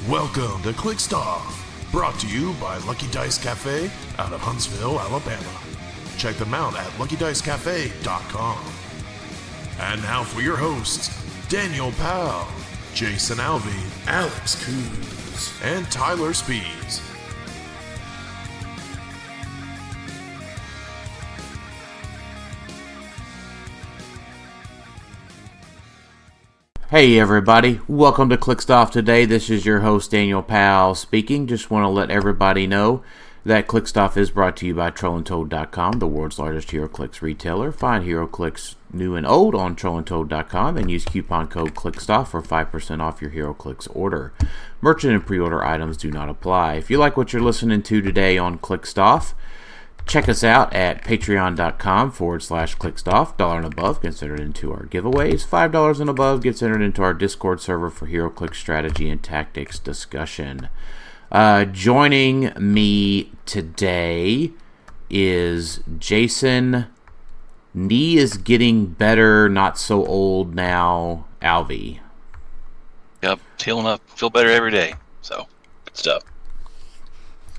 Welcome to Clixed Off, brought to you by Lucky Dice Cafe out of Huntsville, Alabama. Check them out at LuckyDiceCafe.com. And now for your hosts, Daniel Powell, Jason Alvey, Alex Coos, and Tyler Spees. Hey everybody, welcome to Clixed Off today. This is your host Daniel Powell speaking. Just want to let everybody know that Clixed Off is brought to you by TrollandToad.com, the world's largest Heroclix retailer. Find Heroclix new and old on TrollandToad.com and use coupon code CLIXEDOFF for 5% off your Heroclix order. Merchant and pre-order items do not apply. If you like what you're listening to today on Clixed Off, check us out at patreon.com/ClixedOff. $1 and above gets entered into our giveaways. $5 and above gets entered into our Discord server for Heroclix strategy and tactics discussion. Joining me today is Jason. Knee is getting better, not so old now. Alvey. Yep, healing up. Feel better every day. So, good stuff.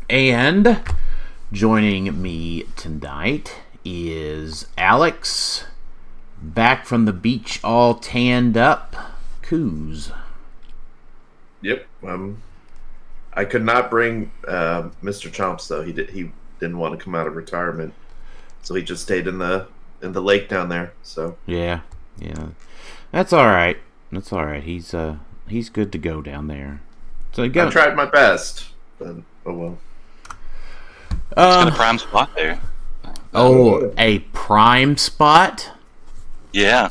And joining me tonight is Alex, back from the beach all tanned up. Coos. Yep. I could not bring Mr. Chomps though. He didn't want to come out of retirement, so he just stayed in the lake down there. So yeah, that's all right. That's all right. He's good to go down there. So I tried my best, but oh well. It's got a prime spot there. Oh, a prime spot? Yeah.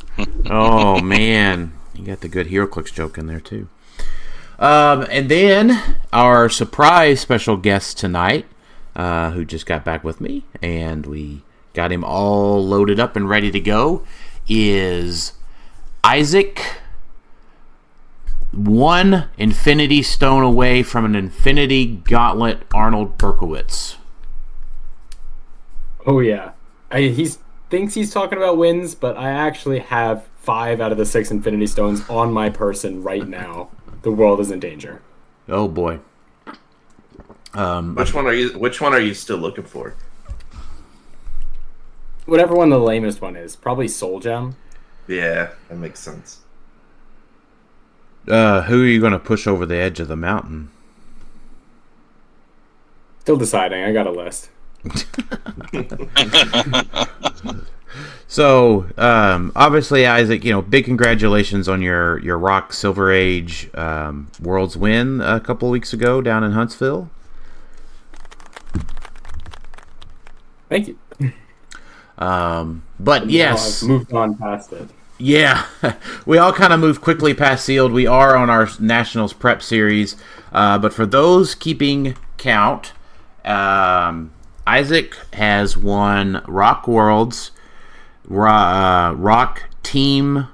Oh man, you got the good Heroclix joke in there too. And then our surprise special guest tonight, who just got back with me, and we got him all loaded up and ready to go, is Isaac. One Infinity Stone away from an Infinity Gauntlet Arnold Berkowitz. Oh yeah, he thinks he's talking about wins, but I actually have 5 out of the 6 Infinity Stones on my person right now. The world is in danger. Oh boy. Which one are you still looking for? Whatever one the lamest one is, probably Soul Gem. Yeah, that makes sense. Who are you going to push over the edge of the mountain? Still deciding. I got a list. So, obviously, Isaac, big congratulations on your Rock Silver Age Worlds win a couple weeks ago down in Huntsville. Thank you. But yes, I've moved on past it. Yeah, we all kind of moved quickly past Sealed. We are on our Nationals Prep Series, but for those keeping count, Isaac has won Rock Worlds, Rock Teams,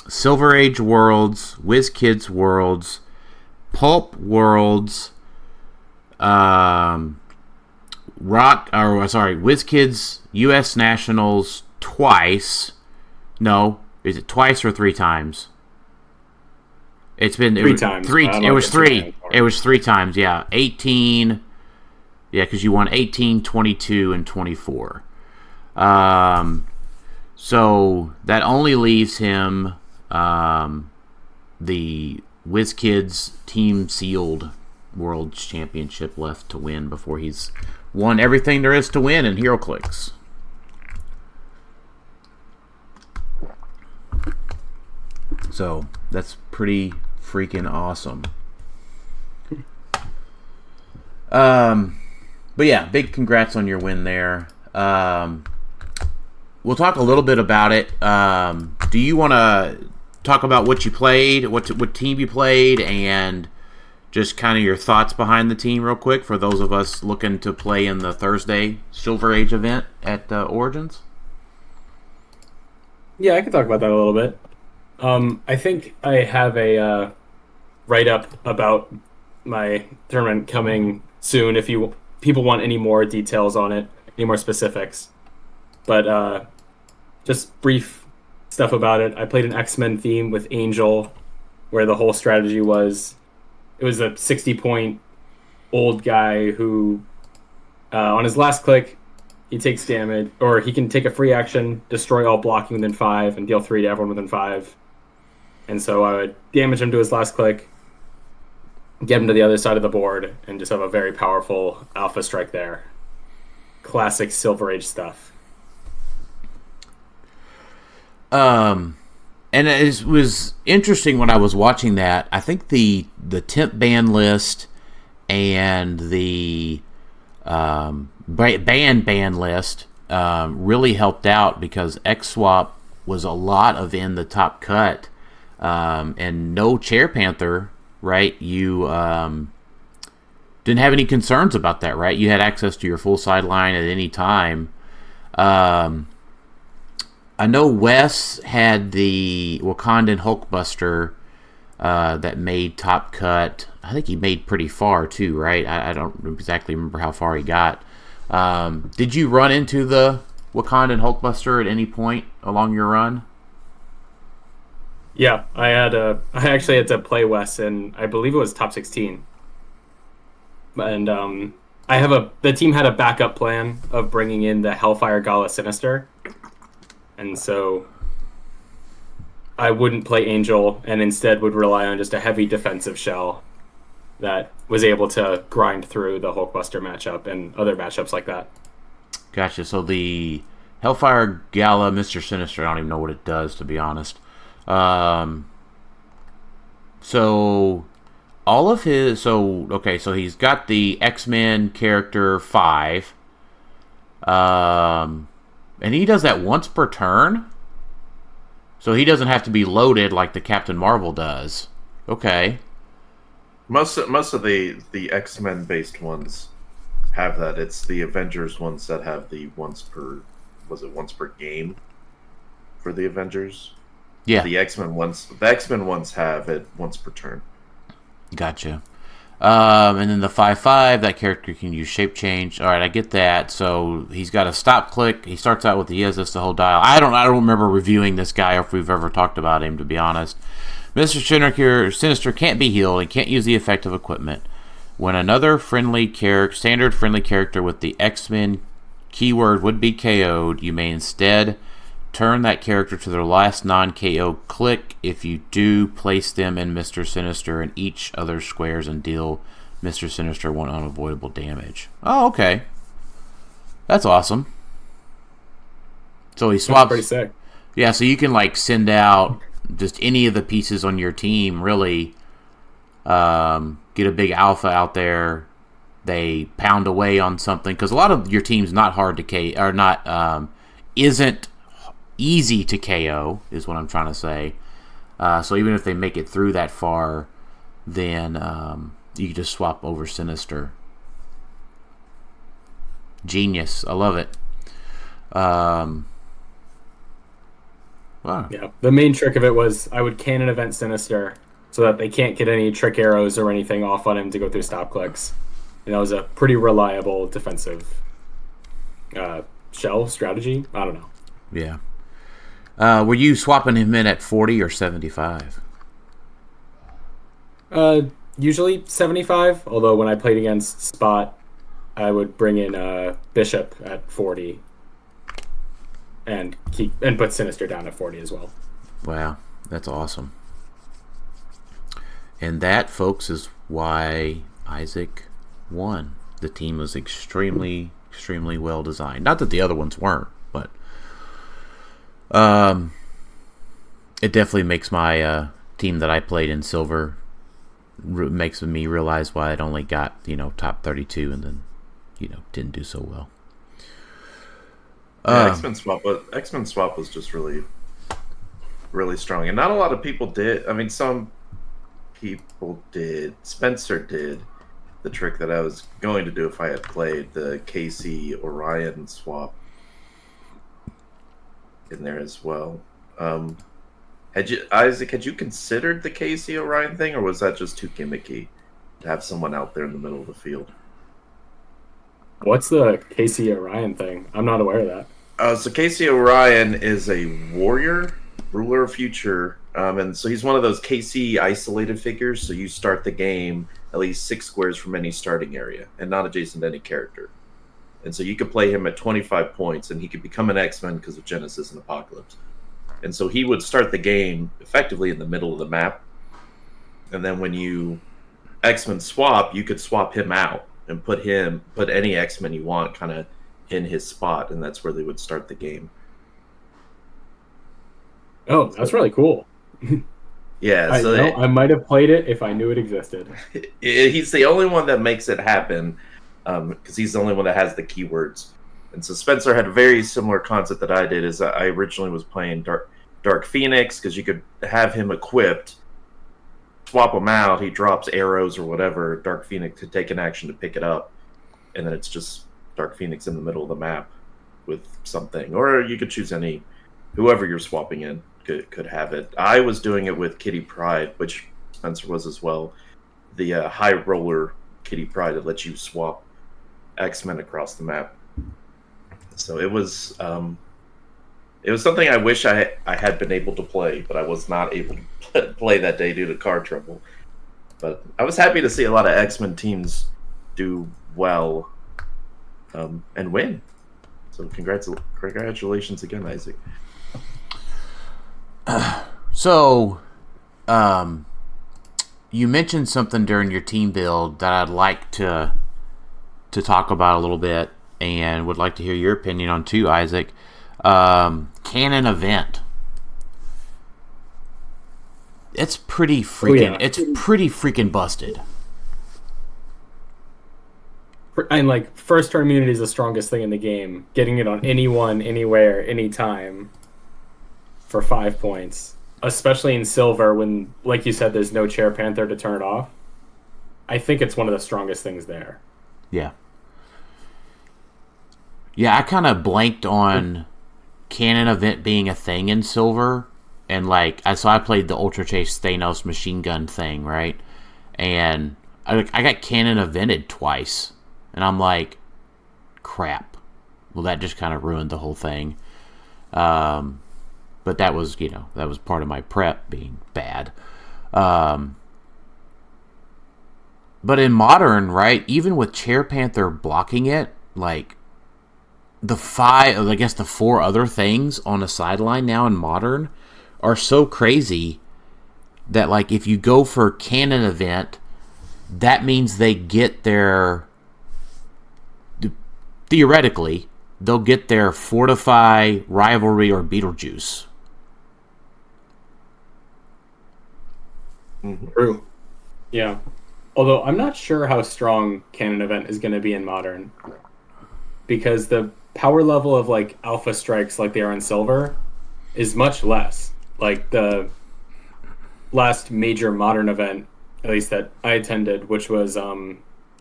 Silver Age Worlds, Whiz Kids Worlds, Pulp Worlds, Whiz Kids U.S. Nationals twice. No, is it twice or 3 times? It's been 3 times. It was 3. It was 3 times. Yeah, 18. Yeah, because you won 18, 22, and 24. So that only leaves him the Whiz Kids Team Sealed World Championship left to win before he's won everything there is to win in Heroclix. So that's pretty freaking awesome. But yeah, big congrats on your win there. We'll talk a little bit about it. Do you want to talk about what you played, what team you played, and just kind of your thoughts behind the team real quick for those of us looking to play in the Thursday Silver Age event at Origins? Yeah, I can talk about that a little bit. I think I have a write-up about my tournament coming soon if people want any more details on it, any more specifics. But just brief stuff about it. I played an X-Men theme with Angel, where the whole strategy was, it was a 60-point old guy who, on his last click, he takes damage, or he can take a free action, destroy all blocking within 5, and deal 3 to everyone within 5. And so I would damage him to his last click, get him to the other side of the board, and just have a very powerful alpha strike there. Classic Silver Age stuff. And it was interesting when I was watching that. I think the temp ban list and the ban list really helped out, because X-Swap was a lot of in the top cut, and no Chair Panther, right? You didn't have any concerns about that, right? You had access to your full sideline at any time. I know Wes had the Wakandan Hulkbuster that made top cut. I think he made pretty far too, right? I don't exactly remember how far he got. Did you run into the Wakandan Hulkbuster at any point along your run? Yeah, I actually had to play Wes in, I believe it was top 16. And the team had a backup plan of bringing in the Hellfire Gala Sinister. And so I wouldn't play Angel and instead would rely on just a heavy defensive shell that was able to grind through the Hulkbuster matchup and other matchups like that. Gotcha. So the Hellfire Gala Mr. Sinister, I don't even know what it does, to be honest. So all of his... So he's got the X-Men character 5. And he does that once per turn? So he doesn't have to be loaded like the Captain Marvel does. Okay. Most of the X-Men based ones have that. It's the Avengers ones that have the once per game for the Avengers? Yeah. The X-Men ones have it once per turn. Gotcha. And then the 5/5, that character can use shape change. All right, I get that. So he's got a stop click. He starts out with he has this the whole dial. I don't remember reviewing this guy or if we've ever talked about him, to be honest. Mr. Sinister can't be healed and can't use the effect of equipment. When another standard friendly character with the X-Men keyword would be KO'd, you may instead turn that character to their last non-KO click. If you do, place them in Mr. Sinister in each other's squares and deal Mr. Sinister 1 unavoidable damage. Oh, okay. That's awesome. So he swaps. That's pretty sick. Yeah, so you can send out just any of the pieces on your team, really. Get a big alpha out there. They pound away on something, because a lot of your team's not hard to KO, or not isn't easy to KO, is what I'm trying to say. So even if they make it through that far, then you can just swap over Sinister. Genius. I love it. Wow. Yeah, the main trick of it was I would can an event Sinister so that they can't get any trick arrows or anything off on him to go through stop clicks. And that was a pretty reliable defensive shell strategy. I don't know. Yeah. Were you swapping him in at 40 or 75? Usually 75, although when I played against Spot, I would bring in Bishop at 40 and put Sinister down at 40 as well. Wow, that's awesome. And that, folks, is why Isaac won. The team was extremely, extremely well designed. Not that the other ones weren't, but it definitely makes my team that I played in Silver makes me realize why I'd only got top 32 and then didn't do so well. X-Men Swap was just really, really strong, and not a lot of people did. I mean, some people did. Spencer did the trick that I was going to do if I had played the KC Orion swap in there as well. Had you considered the KC Orion thing, or was that just too gimmicky to have someone out there in the middle of the field? What's the KC Orion thing? I'm not aware of that. So KC Orion is a warrior Ruler of Future, and so he's one of those KC isolated figures, so you start the game at least 6 squares from any starting area, and not adjacent to any character. And so you could play him at 25 points, and he could become an X-Men because of Genesis and Apocalypse. And so he would start the game effectively in the middle of the map, and then when you X-Men swap, you could swap him out and put any X-Men you want kind of in his spot, and that's where they would start the game. Oh, that's really cool. Yeah, I might have played it if I knew it existed. He's the only one that makes it happen, because he's the only one that has the keywords. And so Spencer had a very similar concept that I did. Is I originally was playing Dark Phoenix, because you could have him equipped, swap him out, he drops arrows or whatever, Dark Phoenix could take an action to pick it up, and then it's just Dark Phoenix in the middle of the map with something. Or you could choose whoever you're swapping in could have it. I was doing it with Kitty Pryde, which Spencer was as well. The high roller Kitty Pryde that lets you swap X-Men across the map. So it was something I wish I had been able to play, but I was not able to play that day due to car trouble. But I was happy to see a lot of X-Men teams do well and win. So congratulations again, Isaac. So, you mentioned something during your team build that I'd like to talk about a little bit, and would like to hear your opinion on too, Isaac. Canon event. It's pretty freaking. Yeah. It's pretty freaking busted. And like first turn immunity is the strongest thing in the game. Getting it on anyone, anywhere, anytime for 5 points, especially in silver when, like you said, there's no Chair Panther to turn it off. I think it's one of the strongest things there. Yeah. Yeah, I kind of blanked on Canon event being a thing in silver, and so I played the Ultra Chase Thanos machine gun thing, right? And I got Canon evented twice, and I'm like, crap. Well, that just kind of ruined the whole thing. But that was, that was part of my prep being bad. But in Modern, right, even with Chair Panther blocking it, the 4 other things on a sideline now in Modern are so crazy that, if you go for Canon event, that means they get theoretically, they'll get their Fortify, Rivalry, or Beetlejuice. True. Yeah. Although I'm not sure how strong Canon event is going to be in Modern, because the power level of alpha strikes like they are in silver is much less. The last major Modern event, at least that I attended, which was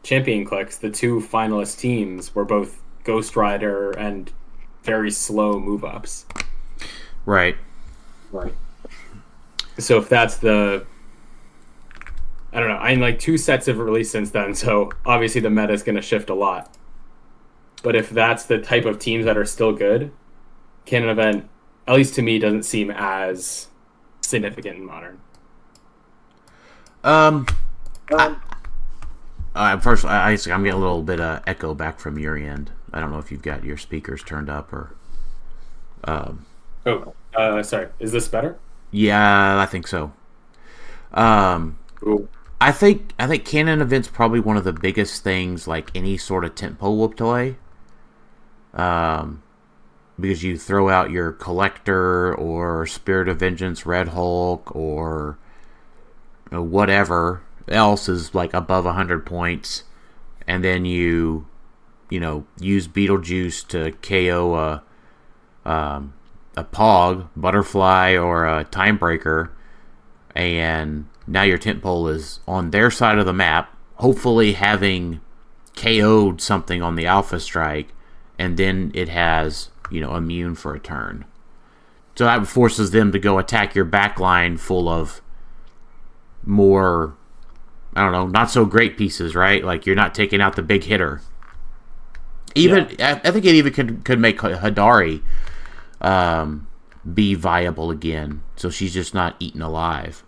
Champion Clix, the 2 finalist teams were both Ghost Rider and very slow move ups. Right. So if that's I don't know. 2 sets have released since then, so obviously the meta is going to shift a lot. But if that's the type of teams that are still good, Canon event, at least to me, doesn't seem as significant in Modern. First, Isaac, I'm getting a little bit of echo back from your end. I don't know if you've got your speakers turned up or. Sorry. Is this better? Yeah, I think so. Cool. I think Canon event's probably one of the biggest things any sort of tentpole will play. Because you throw out your Collector or Spirit of Vengeance Red Hulk or whatever else is above 100 points, and then you use Beetlejuice to KO a Pog, Butterfly, or a Timebreaker, and now your tentpole is on their side of the map, hopefully having KO'd something on the Alpha Strike, and then it has, immune for a turn. So that forces them to go attack your backline full of more, I don't know, not so great pieces, right? You're not taking out the big hitter. I think it even could make Hadari be viable again, so she's just not eaten alive.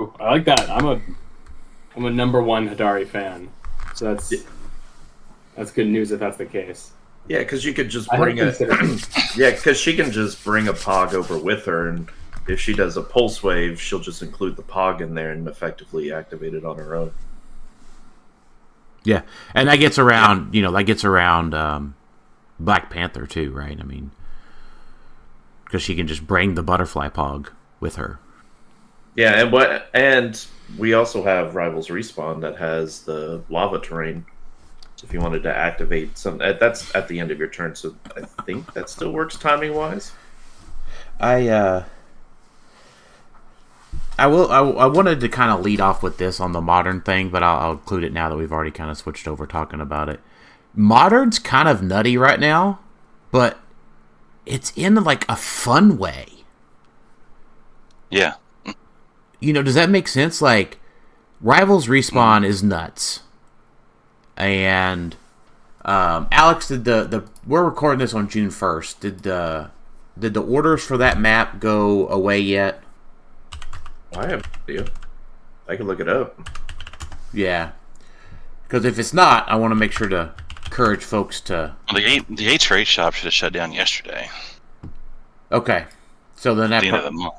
Ooh, I like that. I'm a number one Hadari fan, so that's good news if that's the case. Yeah, because you could just bring because she can just bring a Pog over with her, and if she does a pulse wave, she'll just include the Pog in there and effectively activate it on her own. Yeah, and that gets around, Black Panther too, right? I mean, because she can just bring the butterfly Pog with her. Yeah, and we also have Rivals Respawn that has the lava terrain. If you wanted to activate some, that's at the end of your turn. So I think that still works timing wise. I wanted to kind of lead off with this on the modern thing, but I'll include it now that we've already kind of switched over talking about it. Modern's kind of nutty right now, but it's in like a fun way. Yeah. Does that make sense? Like, Rivals Respawn is nuts. And Alex, did we're recording this on June 1st. Did the orders for that map go away yet? I have no idea. I can look it up. Yeah. Because if it's not, I want to make sure to encourage folks to... Well, the H-Rate shop should have shut down yesterday. Okay. So then At the end of the month.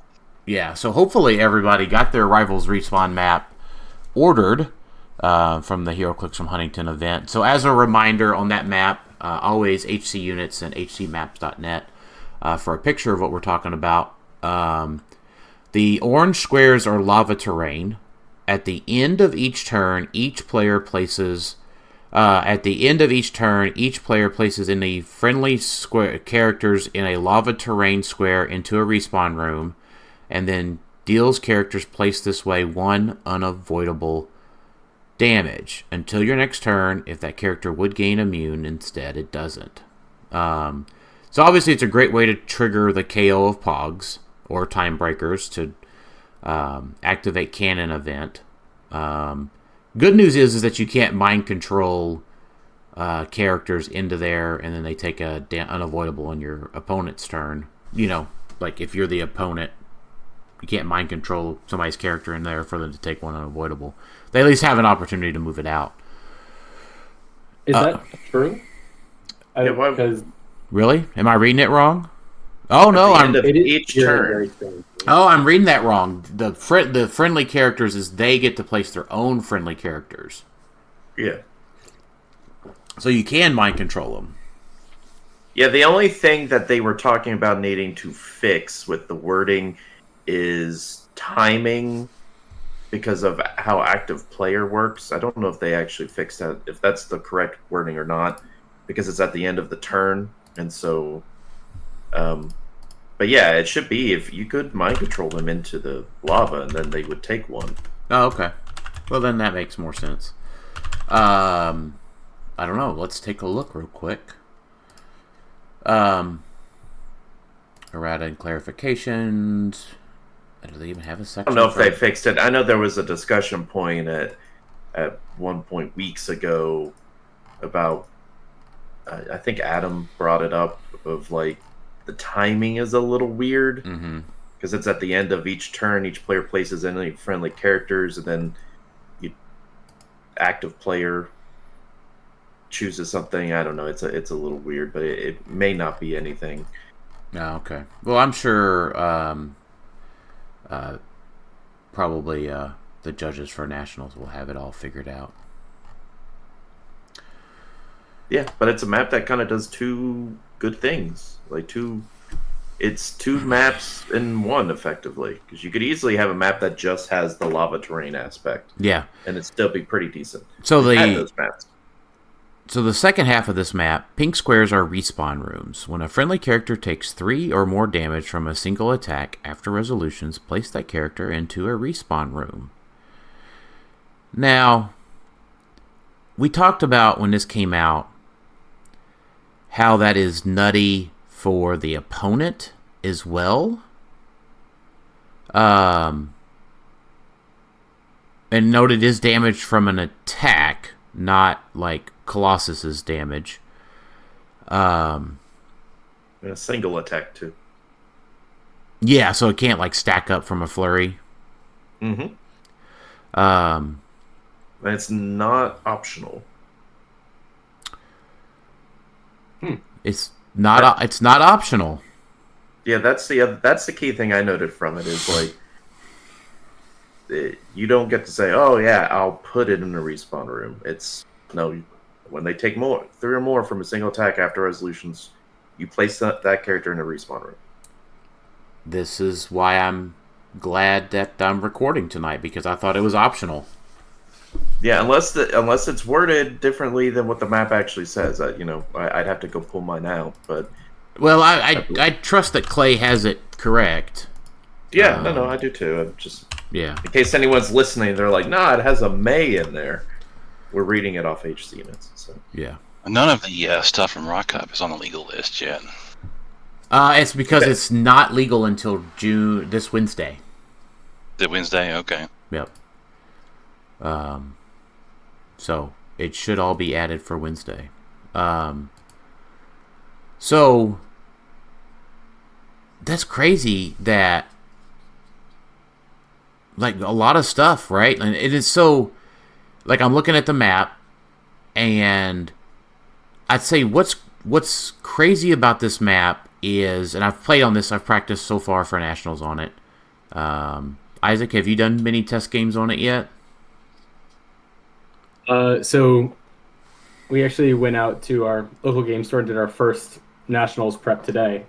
Yeah, so hopefully everybody got their Rivals Respawn map ordered from the Heroclix from Huntington event. So as a reminder on that map, always HC Units and HCMaps.net for a picture of what we're talking about. The orange squares are lava terrain. At the end of each turn, each player places in the friendly square characters in a lava terrain square into a respawn room, and then deals characters placed this way 1 unavoidable damage until your next turn. If that character would gain immune, instead it doesn't. So obviously it's a great way to trigger the KO of Pogs or Time Breakers to activate Cannon event. Good news is that you can't mind control characters into there and then they take a unavoidable on your opponent's turn. Like if you're the opponent, you can't mind control somebody's character in there for them to take one unavoidable. They at least have an opportunity to move it out. Is that true? Because really? Am I reading it wrong? Oh no, I'm each turn. Oh, I'm reading that wrong. The friendly characters is they get to place their own friendly characters. Yeah. So you can mind control them. Yeah, the only thing that they were talking about needing to fix with the wording is timing because of how active player works. I don't know if they actually fixed that, if that's the correct wording or not, because it's at the end of the turn. And so, but yeah, it should be if you could mind control them into the lava and then they would take one. Oh, okay. Well, then that makes more sense. I don't know. Let's take a look real quick. Errata and clarifications. Do they even have a section? I don't know if they fixed it. I know there was a discussion point at one point weeks ago about, I think Adam brought it up, of like the timing is a little weird because it's at the end of each turn. Each player places any friendly characters, and then you active player chooses something. I don't know. It's a little weird, but it may not be anything. Oh, okay. Well, I'm sure probably the judges for nationals will have it all figured out. Yeah, but it's a map that kind of does two good things. It's two maps in one, effectively. Because you could easily have a map that just has the lava terrain aspect. Yeah. And it'd still be pretty decent. So those maps. So the second half of this map, pink squares are respawn rooms. When a friendly character takes 3 or more damage from a single attack after resolutions, place that character into a respawn room. Now, we talked about when this came out how that is nutty for the opponent as well. And note it is damage from an attack, not like Colossus's damage. And a single attack too. Yeah, so it can't like stack up from a flurry. Mm-hmm. Um, And it's not optional. it's not. It's not optional. Yeah, that's the key thing I noted from it is like you don't get to say, "Oh yeah, I'll put it in the respawn room." It's no, when they take 3 or more from a single attack after resolutions, you place that character in a respawn room. This is why I'm glad that I'm recording tonight, because I thought it was optional. Yeah, unless it's worded differently than what the map actually says. I'd have to go pull mine out, but Well, I trust that Clay has it correct. yeah, no, I do too. I'm just Yeah. in case anyone's listening, they're like, "Nah, it has a May in there." We're reading it off HC units, so Yeah. None of the stuff from Rock Cup is on the legal list yet. It's because it's not legal until this Wednesday. Is it Wednesday? Okay. Yep. So it should all be added for Wednesday. So that's crazy that like a lot of stuff, right? And it is so like I'm looking at the map, and I'd say what's crazy about this map is, and I've played on this, I've practiced so far for nationals on it. Isaac, have you done many test games on it yet? So we actually went out to our local game store and did our first nationals prep today.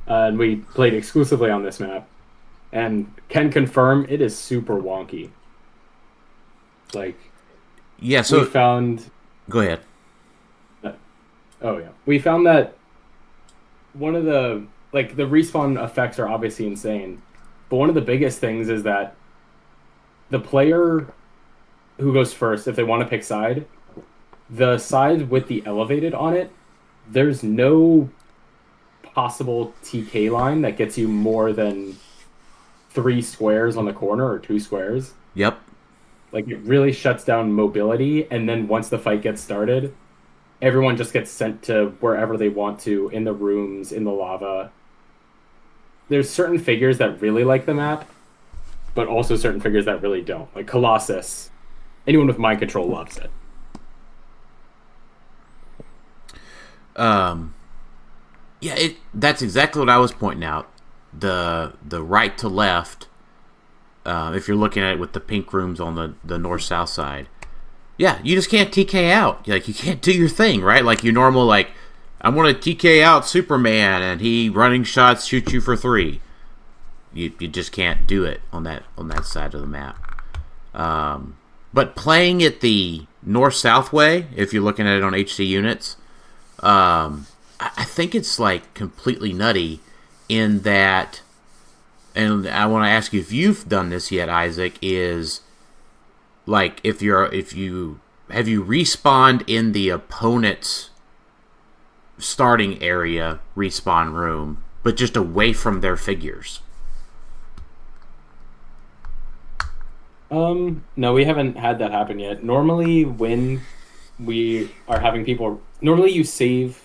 And we played exclusively on this map. And can confirm it is super wonky. Like, Yeah, so we found... go ahead. We found that one of the respawn effects are obviously insane. But one of the biggest things is that the player who goes first, if they want to pick side, the side with the elevated on it, there's no possible TK line that gets you more than 3 squares on the corner or 2 squares. Yep. Like, it really shuts down mobility, and then once the fight gets started, everyone just gets sent to wherever they want to, in the rooms, in the lava. There's certain figures that really like the map, but also certain figures that really don't. Like Colossus. Anyone with mind control loves it. Yeah, that's exactly what I was pointing out. The right to left, if you're looking at it with the pink rooms on the north-south side, yeah, you just can't TK out. Like, you can't do your thing, right? Like, your normal, like, I want to TK out Superman, and he running shots shoots you for 3. You just can't do it on that side of the map. But playing it the north-south way, if you're looking at it on HC units, I think it's like completely nutty in that, and I want to ask you if you've done this yet, Isaac, is like have you respawned in the opponent's starting area respawn room, but just away from their figures? No, we haven't had that happen yet. Normally, when we are having people... Normally, you save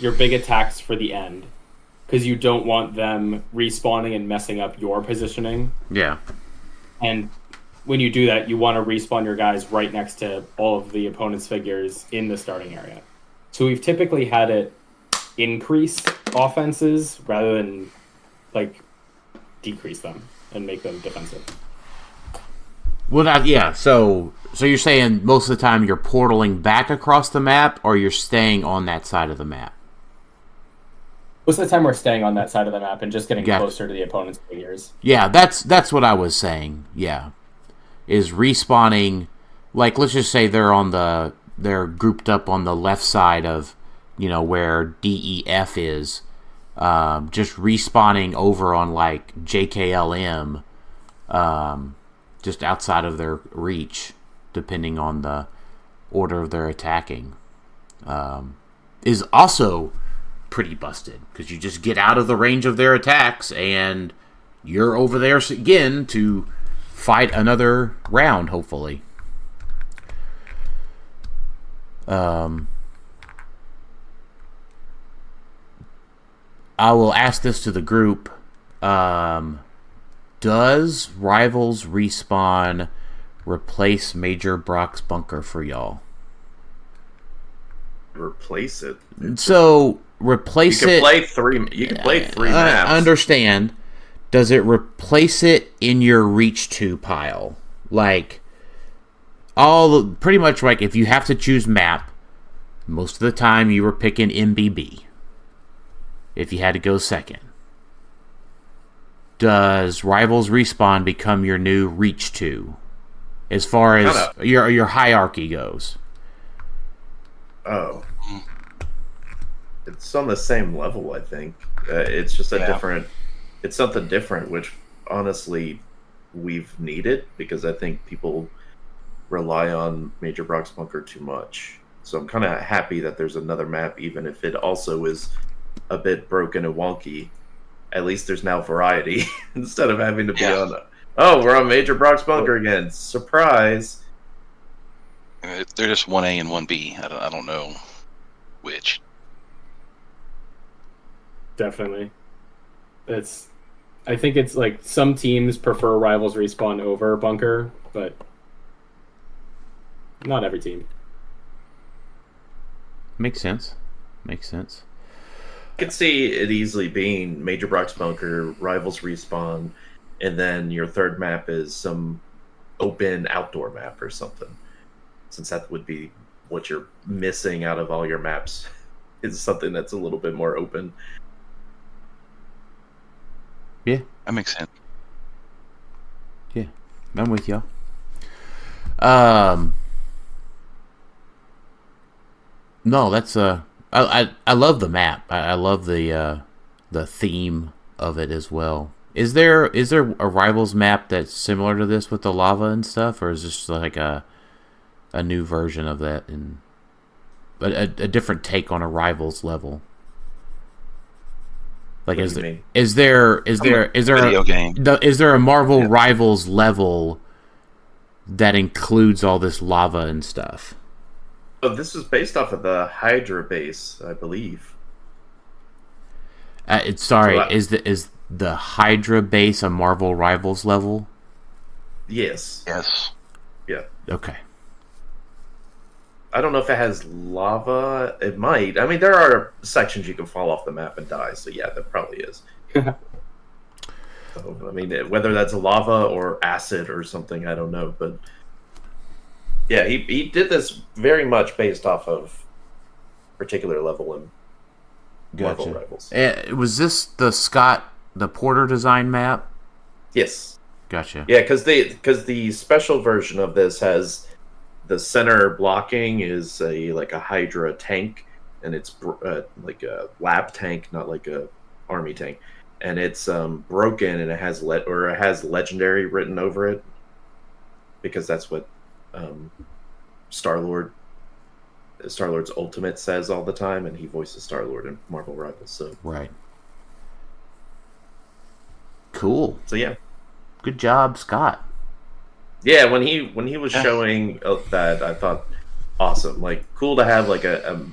your big attacks for the end, because you don't want them respawning and messing up your positioning. Yeah. And when you do that, you want to respawn your guys right next to all of the opponent's figures in the starting area. So we've typically had it increase offenses rather than, like, decrease them and make them defensive. Well, yeah. So you're saying most of the time you're portaling back across the map, or you're staying on that side of the map? Most of the time we're staying on that side of the map and just getting Got it. closer to the opponent's figures. Yeah, that's what I was saying. Yeah, is respawning. Like, let's just say they're grouped up on the left side of, where DEF is. Just respawning over on like JKLM. Just outside of their reach, depending on the order of their attacking, is also pretty busted, because you just get out of the range of their attacks and you're over there again to fight another round, hopefully. I will ask this to the group. Does Rivals Respawn replace Major Brock's bunker for y'all? Replace it. So replace it. You can play three maps. I understand. Does it replace it in your reach to pile? Like pretty much like if you have to choose map, most of the time you were picking MBB. If you had to go second. Does Rivals Respawn become your new reach to, as far as your hierarchy goes? Oh, it's on the same level, I think. It's just a different. It's something different, which honestly we've needed because I think people rely on Major Brock's bunker too much. So I'm kind of happy that there's another map, even if it also is a bit broken and wonky. At least there's now variety instead of having to be on. Oh, we're on Major Brock's bunker again! Surprise! They're just 1A and 1B. I don't know which. Definitely, I think it's like some teams prefer Rivals Respawn over bunker, but not every team. Makes sense. I could see it easily being Major Brock's bunker, Rivals Respawn, and then your third map is some open outdoor map or something. Since that would be what you're missing out of all your maps, is something that's a little bit more open. Yeah, that makes sense. Yeah, I'm with y'all. No, that's I love the map. I love the theme of it as well. Is there a Rivals map that's similar to this with the lava and stuff, or is this like a new version of that and a different take on a Rivals level? Like is there video game? Is there a Marvel Rivals level that includes all this lava and stuff? Oh, this is based off of the Hydra base, I believe. Is the Hydra base a Marvel Rivals level? Yes. Yeah. Okay. I don't know if it has lava. It might. I mean, there are sections you can fall off the map and die, so yeah, that probably is. So, I mean, whether that's lava or acid or something, I don't know, but yeah, he did this very much based off of particular level in Marvel Rivals. Was this the Porter design map? Yes. Gotcha. Yeah, because the special version of this has the center blocking is like a Hydra tank, and it's like a lab tank, not like a army tank, and it's broken, and it has legendary written over it because that's what Star-Lord's ultimate says all the time, and he voices Star-Lord in Marvel Rivals. So right. Cool. So yeah, good job, Scott. Yeah, when he was showing that, I thought awesome. Like, cool to have like a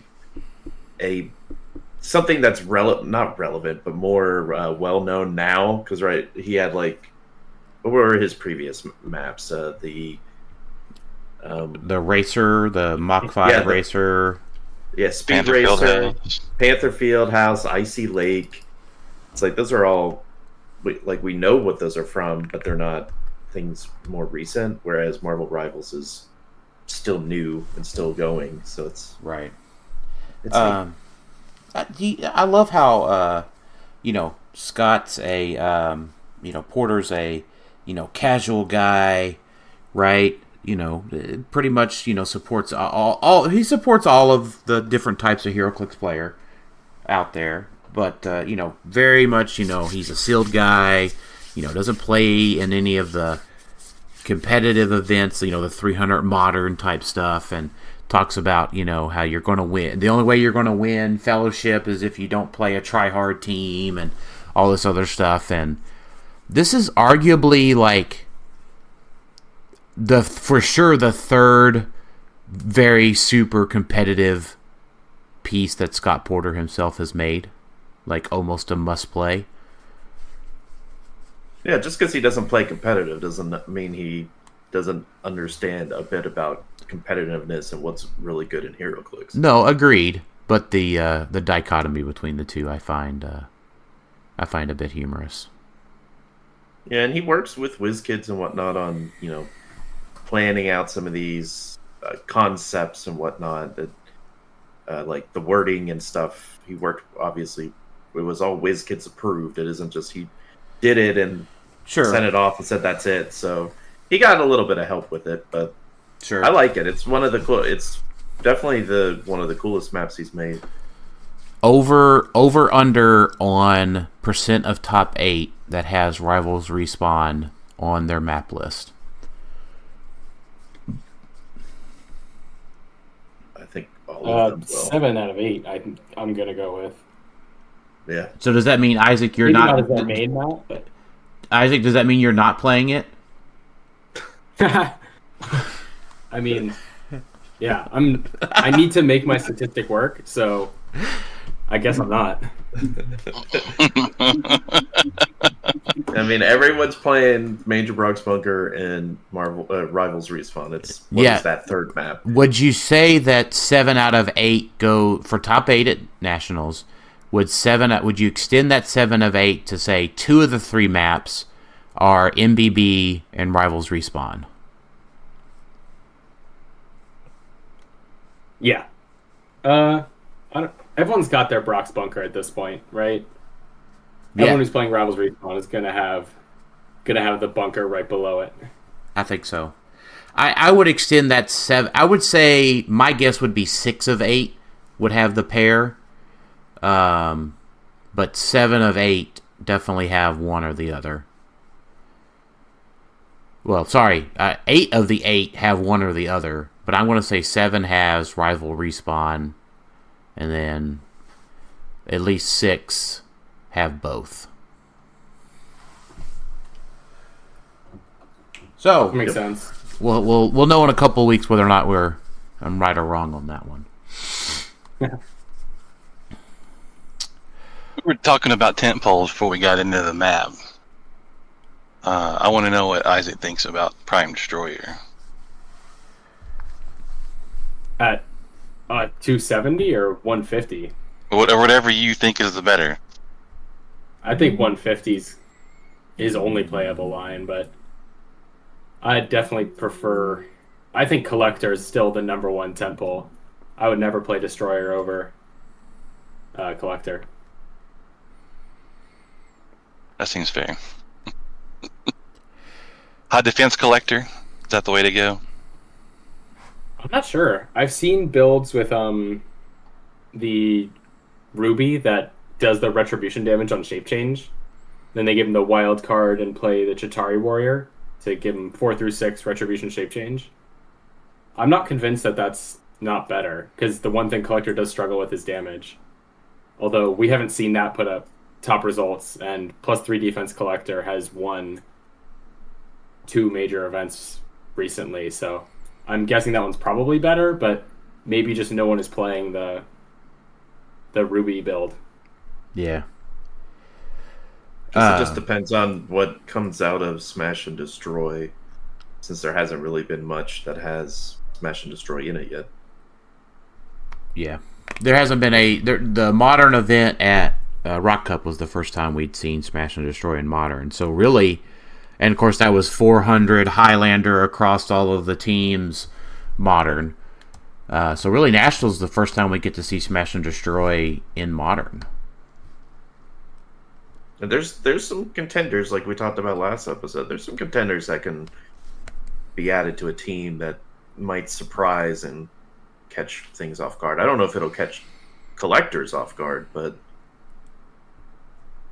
something that's not relevant, but more well known now. Because he had like, what were his previous maps? The Racer, the Mach 5 Racer. Yeah, Speed Panther Racer, Fieldhouse. Panther Fieldhouse, Icy Lake. It's like those are all, we know what those are from, but they're not things more recent. Whereas Marvel Rivals is still new and still going, so it's right. It's I love how Scott's a Porter's a casual guy, right? Pretty much supports all he supports all of the different types of HyperTime player out there, but very much he's a sealed guy, doesn't play in any of the competitive events, the 300 modern type stuff, and talks about how you're going to win. The only way you're going to win Fellowship is if you don't play a try-hard team and all this other stuff. And this is arguably like for sure the third very super competitive piece that Scott Porter himself has made. like almost a must play. Yeah, just because he doesn't play competitive doesn't mean he doesn't understand a bit about competitiveness and what's really good in Heroclix. No, agreed. But the dichotomy between the two, I find a bit humorous. Yeah, and he works with WizKids and whatnot on planning out some of these concepts and whatnot. That like the wording and stuff. He worked, obviously. It was all WizKids approved. It isn't just he did it and sent it off and said that's it. So he got a little bit of help with it, but I like it. It's one of the it's definitely one of the coolest maps he's made. Over under on percent of top 8 that has Rivals Respawn on their map list. I think all of them will. 7 out of 8. I'm gonna go with. Yeah. So does that mean, Isaac, you're Maybe not as their main map, but Isaac, does that mean you're not playing it? I mean, yeah, I need to make my statistic work, so I guess I'm not. I mean, everyone's playing Major Brock's Bunker and Rivals Respawn. It's what is that third map? Would you say that 7 out of 8 go for top 8 at Nationals? Would you extend that 7 of 8 to say 2 of the 3 maps are MBB and Rivals Respawn? Yeah. Everyone's got their Brock's Bunker at this point, right? Yeah. Everyone who's playing Rivals Respawn is gonna have the bunker right below it. I think so. I would extend that 7. I would say my guess would be 6 of 8 would have the pair. But 7 of 8 definitely have one or the other. Well, sorry, 8 of the 8 have one or the other, but I'm going to say 7 has Rival Respawn, and then at least 6 have both. So Makes sense. We'll know in a couple of weeks whether or not I'm right or wrong on that one. We were talking about tent poles before we got into the map. I want to know what Isaac thinks about Prime Destroyer. At 270 or 150? Whatever you think is the better. I think 150 is his only playable line, but I definitely prefer. I think Collector is still the number 1 tentpole. I would never play Destroyer over Collector. That seems fair. High defense Collector, is that the way to go? I'm not sure. I've seen builds with the Ruby that does the retribution damage on shape change. Then they give him the wild card and play the Chitauri Warrior to give him 4 through 6 retribution shape change. I'm not convinced that that's not better, because the one thing Collector does struggle with is damage. Although we haven't seen that put up top results, and +3 defense Collector has won 2 major events recently, so I'm guessing that one's probably better, but maybe just no one is playing the Ruby build. Yeah. It just depends on what comes out of Smash and Destroy, since there hasn't really been much that has Smash and Destroy in it yet. Yeah. There hasn't been the Modern event at Rock Cup was the first time we'd seen Smash and Destroy in Modern. So really, and of course that was 400 Highlander across all of the teams Modern. So really Nationals is the first time we get to see Smash and Destroy in Modern. And there's some contenders, like we talked about last episode. There's some contenders that can be added to a team that might surprise and catch things off guard. I don't know if it'll catch Collectors off guard, but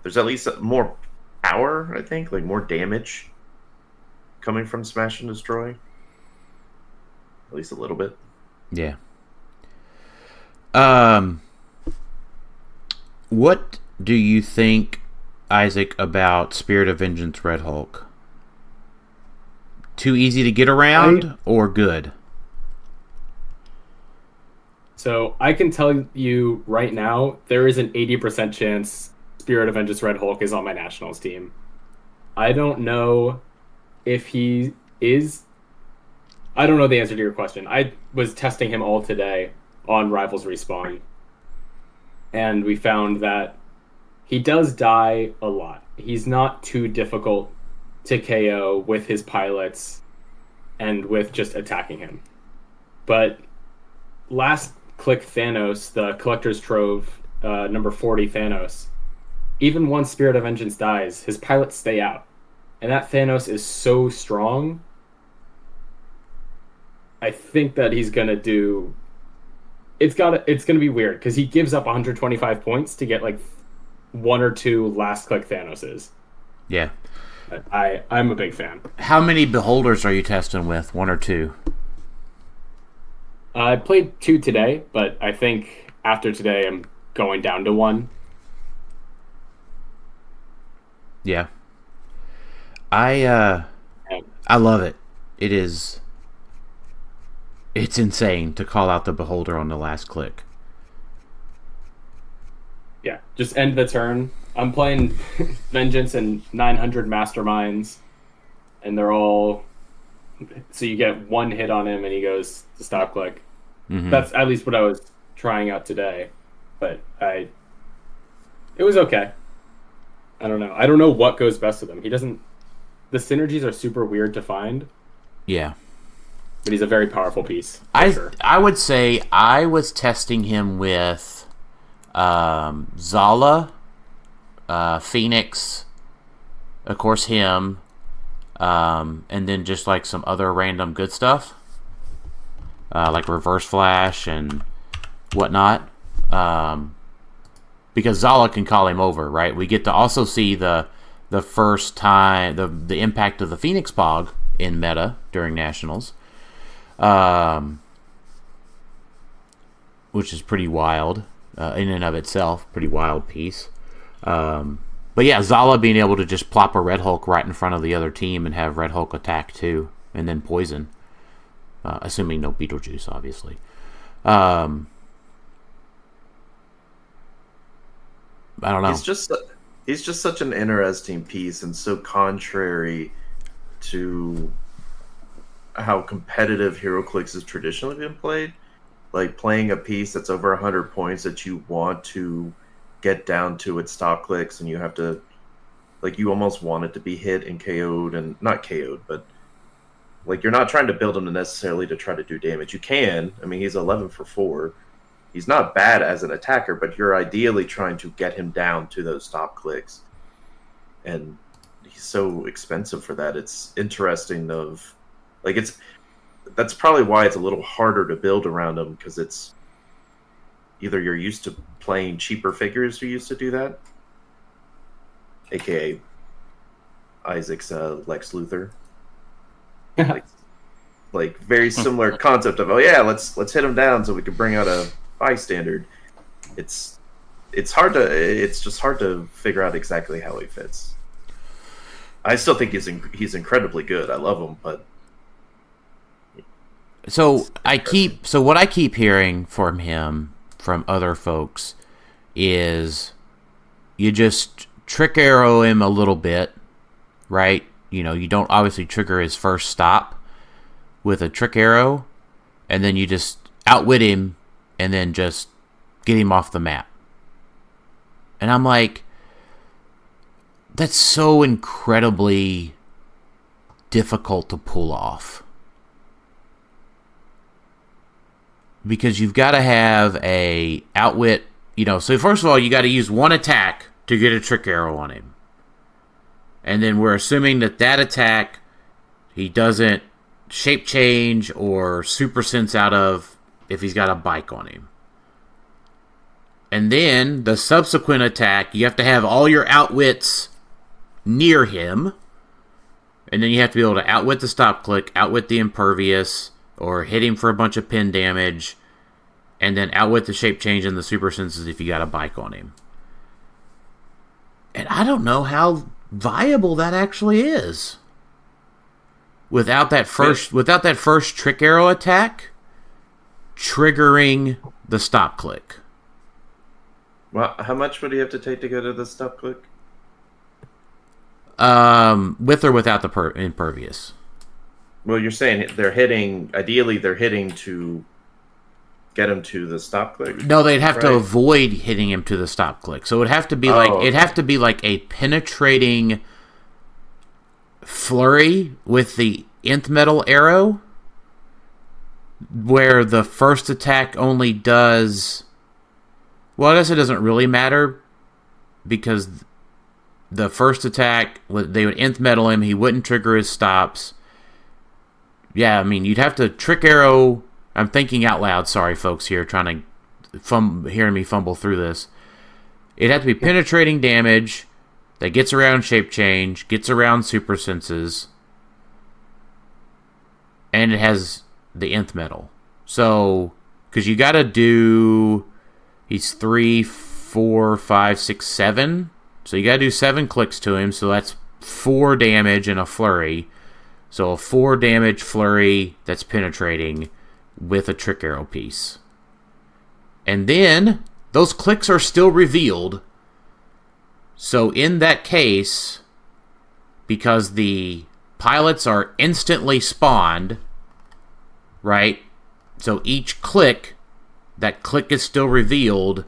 there's at least more power, I think, like more damage coming from Smash and Destroy. At least a little bit. Yeah. What do you think, Isaac, about Spirit of Vengeance Red Hulk? Too easy to get around or good? So I can tell you right now, there is an 80% chance Spirit of Vengeance Red Hulk is on my Nationals team. I don't know if he is. I don't know the answer to your question. I was testing him all today on Rivals Respawn, and we found that he does die a lot. He's not too difficult to KO with his pilots and with just attacking him. But last Click Thanos, the Collector's Trove, number 40 Thanos, even once Spirit of Vengeance dies, his pilots stay out. And that Thanos is so strong, I think that he's going to do... It's going to be weird, because he gives up 125 points to get like 1 or 2 last Click Thanoses. Yeah. I'm a big fan. How many Beholders are you testing with? 1 or 2? I played 2 today, but I think after today I'm going down to 1. Yeah. I love it. It's insane to call out the Beholder on the last click. Yeah, just end the turn. I'm playing Vengeance and 900 Masterminds, and they're all... So you get 1 hit on him and he goes to stop click. Mm-hmm. That's at least what I was trying out today. But it was okay. I don't know. I don't know what goes best with him. He doesn't... The synergies are super weird to find. Yeah. But he's a very powerful piece. I would say I was testing him with Zala, Phoenix, of course him, and then just like some other random good stuff, like Reverse Flash and whatnot, because Zala can call him over, right? We get to also see the first time the impact of the Phoenix Pog in meta during Nationals, which is pretty wild in and of itself, pretty wild piece. But yeah, Zala being able to just plop a Red Hulk right in front of the other team and have Red Hulk attack too, and then poison, assuming no Beetlejuice, obviously. I don't know. He's just such an interesting piece and so contrary to how competitive Heroclix has traditionally been played. Like playing a piece that's over 100 points that you want to get down to its stop clicks, and you have to, like, you almost want it to be hit and KO'd, and not KO'd, but like you're not trying to build him necessarily to try to do damage. You can. I mean, he's 11 for 4. He's not bad as an attacker, but you're ideally trying to get him down to those stop clicks. And he's so expensive for that. It's interesting that's probably why it's a little harder to build around him, because it's either you're used to playing cheaper figures who used to do that, aka Isaac's Lex Luthor. like very similar concept of, oh yeah, let's hit him down so we can bring out a bystander. It's just hard to figure out exactly how he fits. I still think he's incredibly good. I love him, but what I keep hearing from him from other folks is you just trick arrow him a little bit, right? You know, you don't obviously trigger his first stop with a trick arrow, and then you just outwit him and then just get him off the map. And I'm like, that's so incredibly difficult to pull off. Because you've got to have a outwit, so first of all, you got to use one attack to get a trick arrow on him. And then we're assuming that attack, he doesn't shape change or super sense out of if he's got a bike on him. And then the subsequent attack, you have to have all your outwits near him. And then you have to be able to outwit the stop click, outwit the impervious, or hit him for a bunch of pin damage, and then outwit the shape change and the super senses if you got a bike on him. And I don't know how viable that actually is. Without that first trick arrow attack, triggering the stop click. Well, how much would he have to take to go to the stop click? With or without the impervious. Well, you're saying ideally they're hitting to get him to the stop click? No, they'd have to avoid hitting him to the stop click. So it'd have to be like a penetrating flurry with the nth metal arrow, where the first attack only does... Well, I guess it doesn't really matter, because the first attack, they would nth metal him, he wouldn't trigger his stops. Yeah, I mean, you'd have to trick arrow... I'm thinking out loud, sorry folks here, trying to hearing me fumble through this. It'd have to be penetrating damage that gets around shape change, gets around super senses, and it has the nth metal. So, because you gotta do... He's 3, 4, 5, 6, 7. So you gotta do 7 clicks to him, so that's 4 damage and a flurry. So a 4 damage flurry that's penetrating with a trick arrow piece. And then those clicks are still revealed. So in that case, because the pilots are instantly spawned, right? So each click, that click is still revealed,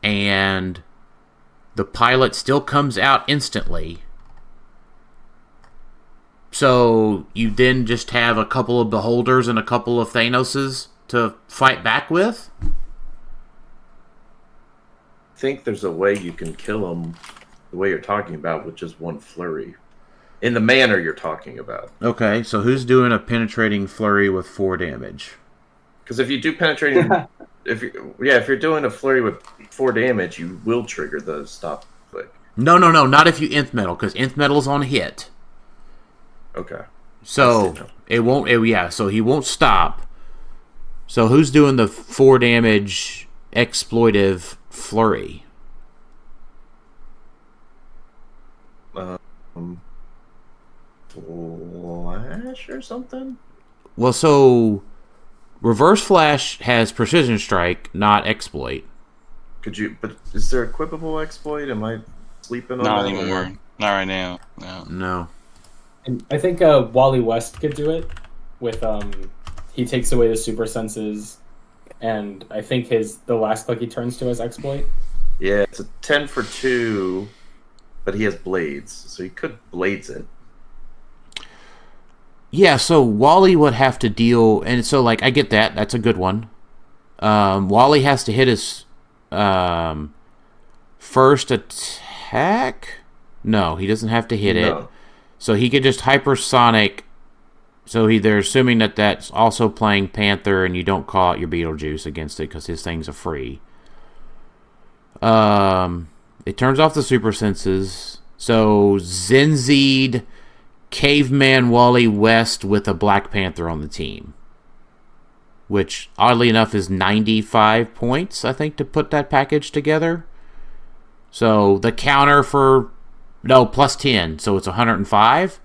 and the pilot still comes out instantly. So you then just have a couple of Beholders and a couple of Thanoses to fight back with? I think there's a way you can kill him the way you're talking about, with just one flurry. In the manner you're talking about. Okay, so who's doing a penetrating flurry with 4 damage? Because if you do penetrating... if you're doing a flurry with 4 damage, you will trigger the stop click. No, not if you nth metal, because nth metal is on hit. Okay. So it won't. So he won't stop. So who's doing the 4 damage exploitive flurry? Flash or something? Well, so Reverse Flash has Precision Strike, not Exploit. But is there equipable exploit? Am I sleeping on Not that? anymore. Not right now. No. And I think Wally West could do it with he takes away the super senses, and I think the last click he turns to as exploit. Yeah, it's a 10 for 2, but he has blades, so he could blades it. Yeah, so Wally would have to deal, and so I get that. That's a good one. Wally has to hit his first attack. No, he doesn't have to hit it. So he could just hypersonic. So they're assuming that that's also playing Panther, and you don't call out your Beetlejuice against it because his things are free. It turns off the super senses. So Zenzied Caveman Wally West with a Black Panther on the team, which oddly enough is 95 points, I think, to put that package together. So the counter plus 10, so it's 105.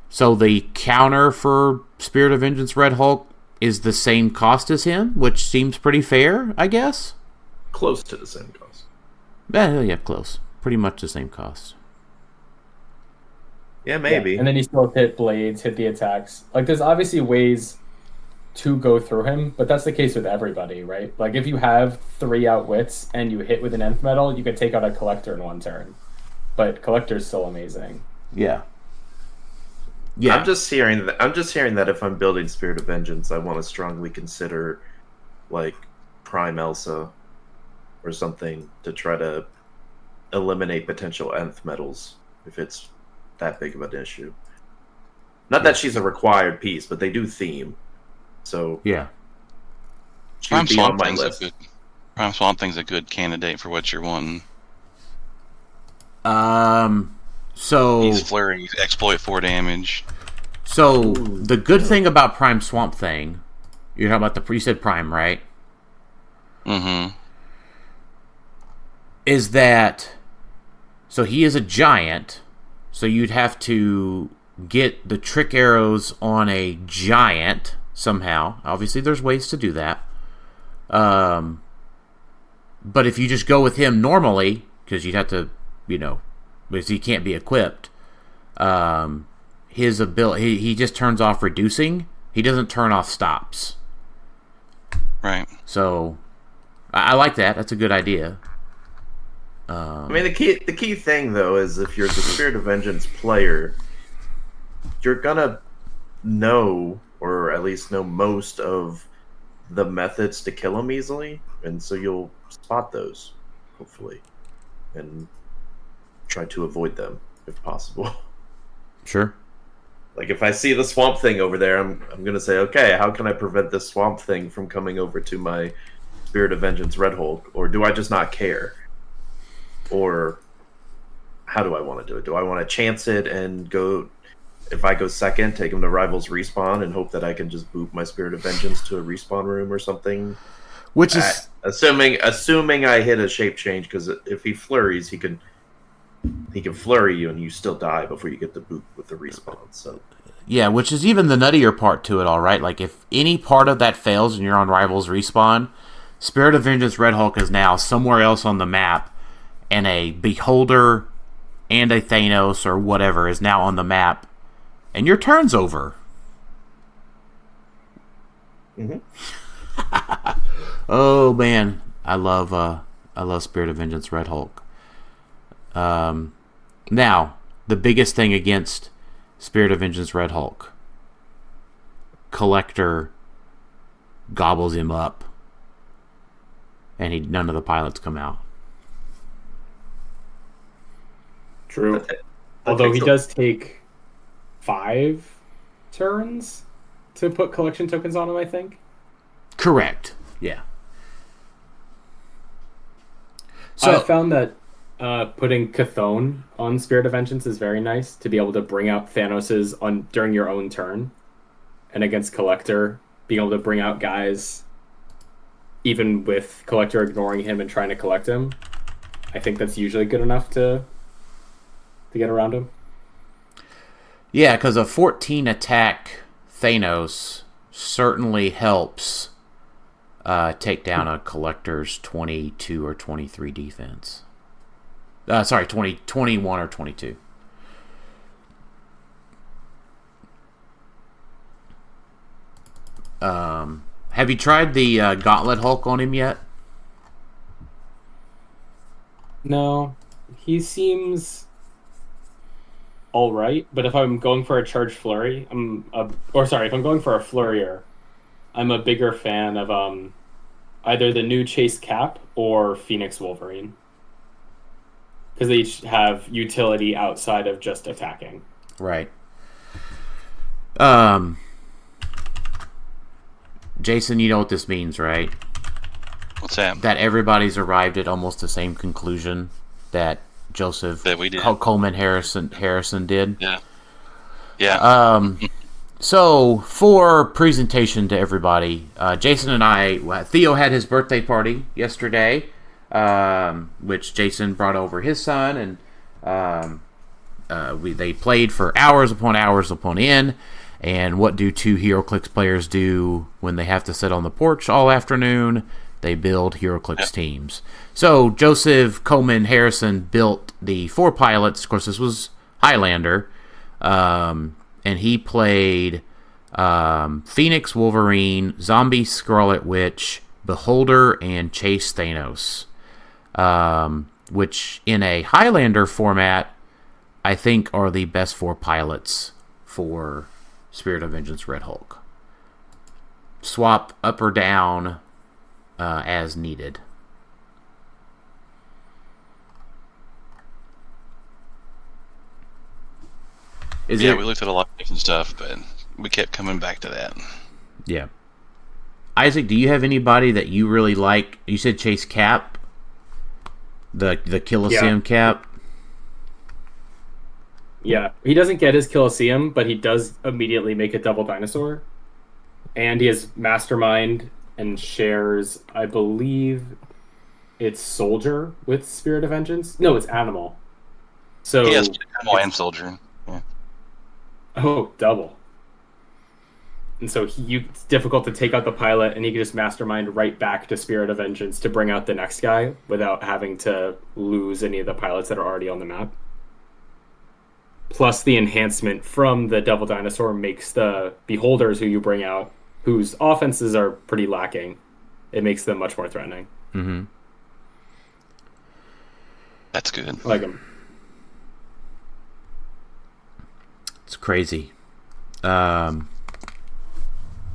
So the counter for Spirit of Vengeance Red Hulk is the same cost as him, which seems pretty fair, I guess. Close to the same cost. Yeah, close. Pretty much the same cost. Yeah, maybe. Yeah. And then you still hit blades, hit the attacks. There's obviously ways to go through him, but that's the case with everybody, right? If you have 3 outwits and you hit with an nth metal, you could take out a Collector in 1 turn. But Collector's still amazing. Yeah. I'm just hearing that if I'm building Spirit of Vengeance, I want to strongly consider Prime Elsa or something to try to eliminate potential nth metals if it's that big of an issue. Not that she's a required piece, but they do theme. So yeah, Prime Swamp Thing's a good candidate for what you're wanting. So he's flurry, exploit 4 damage. So the good thing about Prime Swamp Thing, you're talking about you said Prime, right? Mm-hmm. Is that so he is a giant, so you'd have to get the trick arrows on a giant somehow. Obviously, there's ways to do that. But if you just go with him normally, because you'd have to, because he can't be equipped, his ability, he just turns off reducing. He doesn't turn off stops. Right. So, I like that. That's a good idea. I mean, the key thing, though, is if you're the Spirit of Vengeance player, you're gonna know, or at least know most of the methods to kill him easily, and so you'll spot those, hopefully, and try to avoid them if possible. Sure. Like, if I see the Swamp Thing over there, I'm gonna say, okay, how can I prevent this Swamp Thing from coming over to my Spirit of Vengeance Red Hulk, or do I just not care? Or how do I want to do it? Do I want to chance it and go, if I go second, take him to Rivals Respawn and hope that I can just boot my Spirit of Vengeance to a respawn room or something? Which is... assuming I hit a shape change, because if he flurries, he can flurry you and you still die before you get the boot with the respawn. So yeah, which is even the nuttier part to it all, right? Like, if any part of that fails and you're on Rivals Respawn, Spirit of Vengeance Red Hulk is now somewhere else on the map, and a Beholder and a Thanos or whatever is now on the map, and your turn's over. Mm-hmm. Oh man, I love Spirit of Vengeance Red Hulk. Now, the biggest thing against Spirit of Vengeance Red Hulk, Collector gobbles him up, and none of the pilots come out. True. Although he does take 5 turns to put collection tokens on him, I think. Correct. Yeah. So I found that putting Chthon on Spirit of Vengeance is very nice, to be able to bring out Thanos's during your own turn. And against Collector, being able to bring out guys even with Collector ignoring him and trying to collect him. I think that's usually good enough to get around him. Yeah, because a 14 attack Thanos certainly helps take down a Collector's 22 or 23 defense. 21 or 22. Have you tried the Gauntlet Hulk on him yet? No, he seems all right, but if I'm going for a charged flurry, if I'm going for a flurrier, I'm a bigger fan of either the new Chase Cap or Phoenix Wolverine, because they each have utility outside of just attacking. Right. Jason, you know what this means, right? What's that? That everybody's arrived at almost the same conclusion that Joseph that we did. Coleman Harrison did. Yeah. Yeah. So, for presentation to everybody, Jason and I, Theo had his birthday party yesterday, which Jason brought over his son, and they played for hours upon end. And what do 2 HyperTime players do when they have to sit on the porch all afternoon? They build HyperTime teams. So Joseph Coleman Harrison built the 4 pilots. Of course, this was Highlander. And he played Phoenix Wolverine, Zombie Scarlet Witch, Beholder, and Chase Thanos. Which, in a Highlander format, I think are the best 4 pilots for Spirit of Vengeance Red Hulk. Swap up or down as needed. We looked at a lot of different stuff, but we kept coming back to that. Yeah. Isaac, do you have anybody that you really like? You said Chase Cap, the Colosseum Cap. Yeah, he doesn't get his Colosseum, but he does immediately make a double dinosaur. And he has Mastermind and shares, I believe, it's Soldier with Spirit of Vengeance. No, it's Animal. So he has Animal and Soldier. Yeah. Oh, double. And so it's difficult to take out the pilot, and he can just mastermind right back to Spirit of Vengeance to bring out the next guy without having to lose any of the pilots that are already on the map. Plus, the enhancement from the Devil Dinosaur makes the Beholders who you bring out, whose offenses are pretty lacking, it makes them much more threatening. Mm-hmm. That's good. I like them. It's crazy.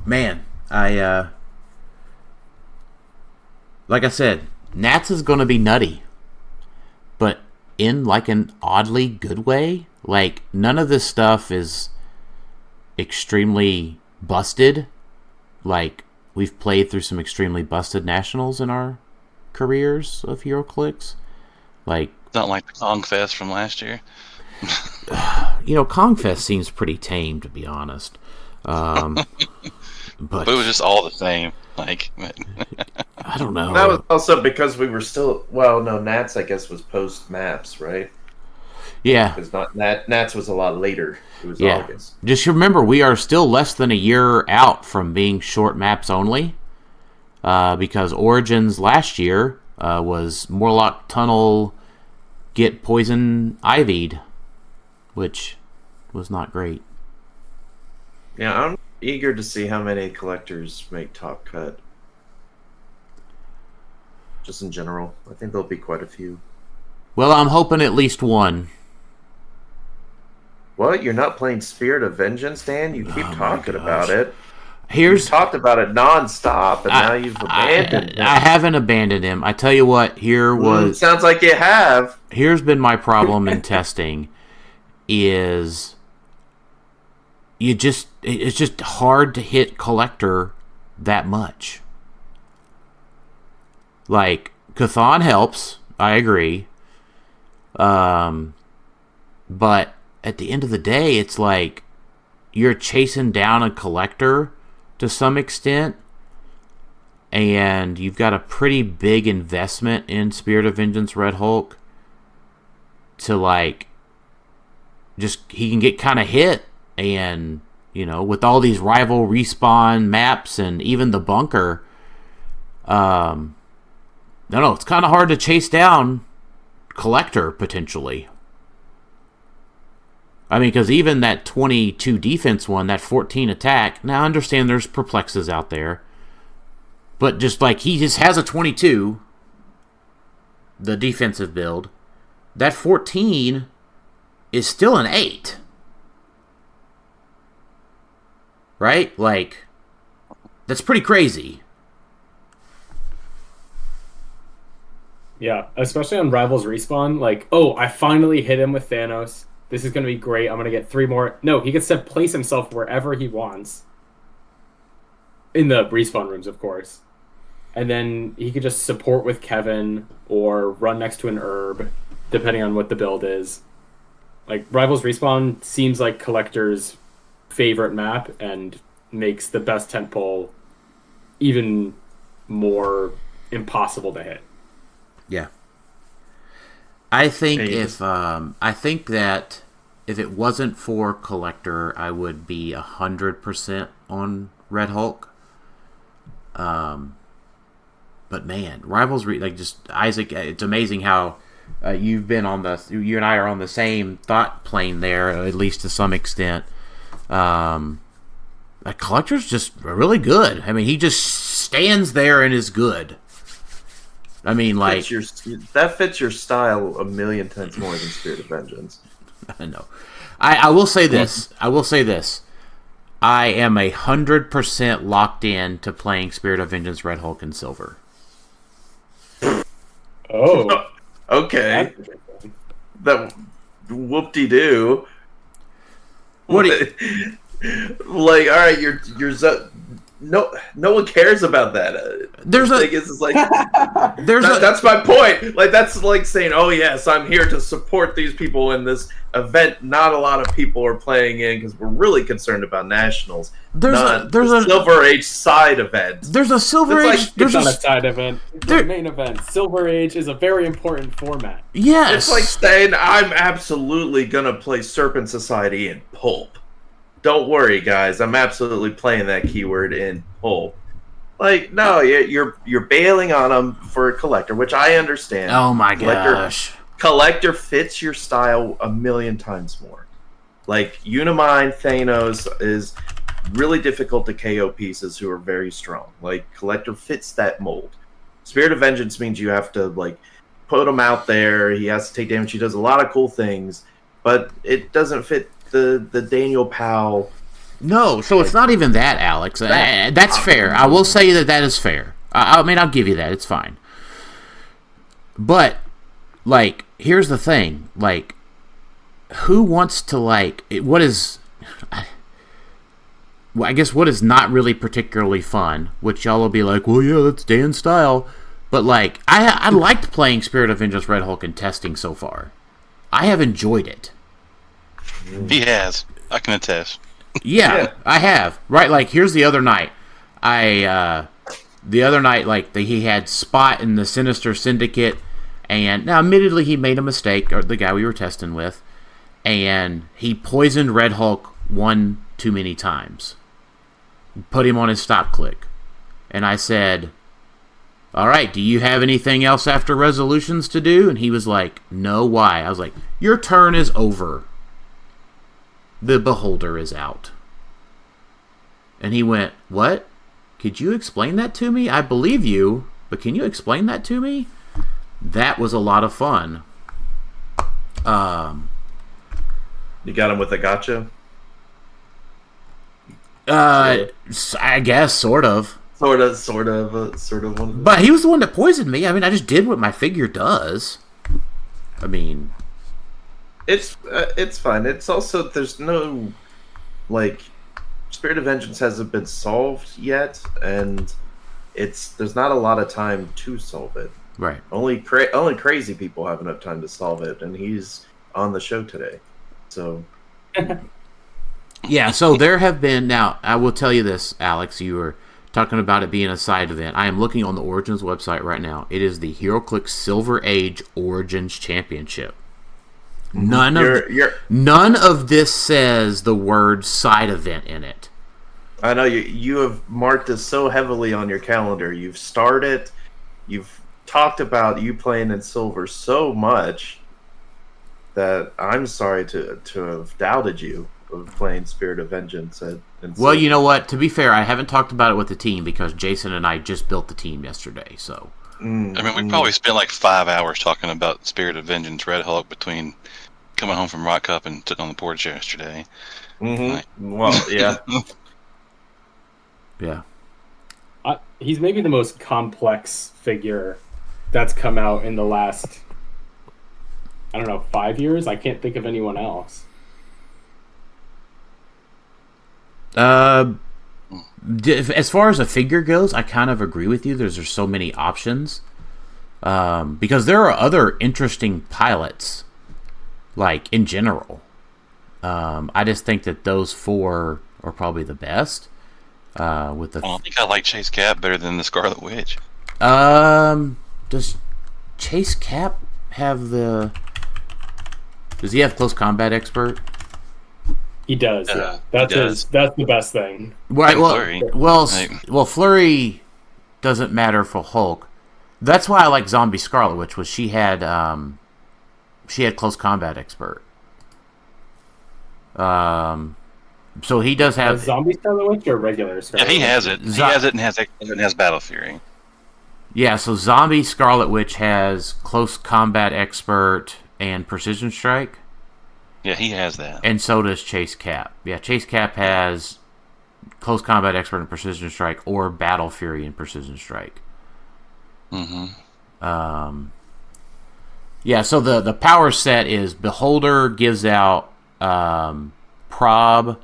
Man, like I said, Nats is going to be nutty, but in like an oddly good way. Like, none of this stuff is extremely busted. Like, we've played through some extremely busted nationals in our careers of Heroclix. Like, Not like the Kongfest from last year. Kongfest seems pretty tame, to be honest. But But it was just all the same. Like, I don't know. That was also because we were still... Well, no, Nats, I guess, was post-maps, right? Yeah. Because Nats was a lot later. It was August. Just remember, we are still less than a year out from being short maps only. Because Origins last year was Morlock Tunnel get Poison Ivied, which was not great. Yeah, I'm eager to see how many collectors make top cut. Just in general. I think there'll be quite a few. Well, I'm hoping at least one. What? You're not playing Spirit of Vengeance, Dan? You keep talking about it. You've talked about it nonstop, and now you've abandoned him. I haven't abandoned him. I tell you what, sounds like you have. Here's been my problem in testing is it's just hard to hit collector that much. Like, Chthon helps, I agree. But at the end of the day, it's like you're chasing down a collector to some extent, and you've got a pretty big investment in Spirit of Vengeance Red Hulk to, like, just, he can get kind of hit, and, with all these rival respawn maps and even the bunker, it's kind of hard to chase down collector, potentially. I mean, because even that 22 defense one, that 14 attack, now I understand there's perplexes out there, but just like, he just has a 22, the defensive build, that 14 is still an 8. Right? Like, that's pretty crazy. Yeah, especially on Rivals Respawn, like, oh, I finally hit him with Thanos. This is going to be great. I'm going to get 3 more. No, he gets to place himself wherever he wants. In the respawn rooms, of course. And then he could just support with Kevin or run next to an herb, depending on what the build is. Like, Rivals Respawn seems like Collector's favorite map and makes the best tentpole even more impossible to hit. Yeah. I think that if it wasn't for Collector, I would be 100% on Red Hulk. But man, Rivals, just Isaac, it's amazing how you and I are on the same thought plane there, at least to some extent. Collector's just really good. I mean, he just stands there and is good. I mean, like, that fits your style a million times more than Spirit of Vengeance. I know. I will say this. I am 100% locked in to playing Spirit of Vengeance Red Hulk in Silver. Oh. Okay. That whoop-de-doo. What do you... Like, all right, you're no one cares about that. That's my point. Like, that's like saying, oh yes, I'm here to support these people in this event. Not a lot of people are playing in because we're really concerned about nationals. There's a Silver Age side event. There's a Silver Age. It's not a side event. It's the main event. Silver Age is a very important format. Yes. It's like saying I'm absolutely gonna play Serpent Society in Pulp. don't worry, guys. I'm absolutely playing that keyword in whole. Like, no, you're bailing on him for a collector, which I understand. Oh my gosh. Collector fits your style a million times more. Like, Unimind Thanos is really difficult to KO pieces who are very strong. Like, Collector fits that mold. Spirit of Vengeance means you have to, like, put him out there. He has to take damage. He does a lot of cool things, but it doesn't fit the Daniel Powell. No, so it's not even that, Alex. That's fair. I will say that is fair. I mean, I'll give you that. It's fine. But, like, here's the thing. Like, who wants to, like, what is... I guess what is not really particularly fun, which y'all will be like, well, yeah, that's Dan's style. But, like, I liked playing Spirit of Vengeance Red Hulk and testing so far. I have enjoyed it. He has. I can attest. Yeah, I have. Right, like, here's the other night. He had Spot in the Sinister Syndicate, and now, admittedly, he made a mistake, or the guy we were testing with, and he poisoned Red Hulk one too many times. Put him on his stop click. And I said, all right, do you have anything else after resolutions to do? And he was like, no, why? I was like, your turn is over. The Beholder is out. And he went, what? Could you explain that to me? I believe you, but can you explain that to me? That was a lot of fun. You got him with a gotcha? I guess, sort of. Sort of one. But he was the one that poisoned me. I mean, I just did what my figure does. I mean... It's fine. It's also, there's no, like, Spirit of Vengeance hasn't been solved yet, and there's not a lot of time to solve it. Right. Only crazy people have enough time to solve it, and he's on the show today. So. Yeah, so there have been, now, I will tell you this, Alex, you were talking about it being a side event. I am looking on the Origins website right now. It is the Heroclix Silver Age Origins Championship. None of this says the word side event in it. I know you have marked this so heavily on your calendar. You've started, you've talked about you playing in silver so much that I'm sorry to have doubted you of playing Spirit of Vengeance. Well, you know what? To be fair, I haven't talked about it with the team because Jason and I just built the team yesterday. So, I mean, we probably spent like 5 hours talking about Spirit of Vengeance Red Hulk between coming home from Rock Cup and sitting on the porch yesterday. Mm-hmm. Well, yeah. Yeah. He's maybe the most complex figure that's come out in the last, 5 years. I can't think of anyone else. As far as a figure goes, I kind of agree with you. There's so many options. Because there are other interesting pilots, like, in general. I just think that those four are probably the best. I think I like Chase Cap better than the Scarlet Witch. Does Chase Cap have the... Does he have Close Combat Expert? He does, yeah. That's the best thing. Right, Flurry. Well, Flurry doesn't matter for Hulk. That's why I like Zombie Scarlet Witch, was she had Close Combat Expert. So he does have Zombie Scarlet Witch or regular Scarlet Witch? Yeah, he has it. He has it and has Battle Fury. Yeah, so Zombie Scarlet Witch has Close Combat Expert and Precision Strike. Yeah, he has that. And so does Chase Cap. Yeah, Chase Cap has Close Combat Expert and Precision Strike, or Battle Fury and Precision Strike. Mm-hmm. Yeah, so the power set is Beholder gives out Prob,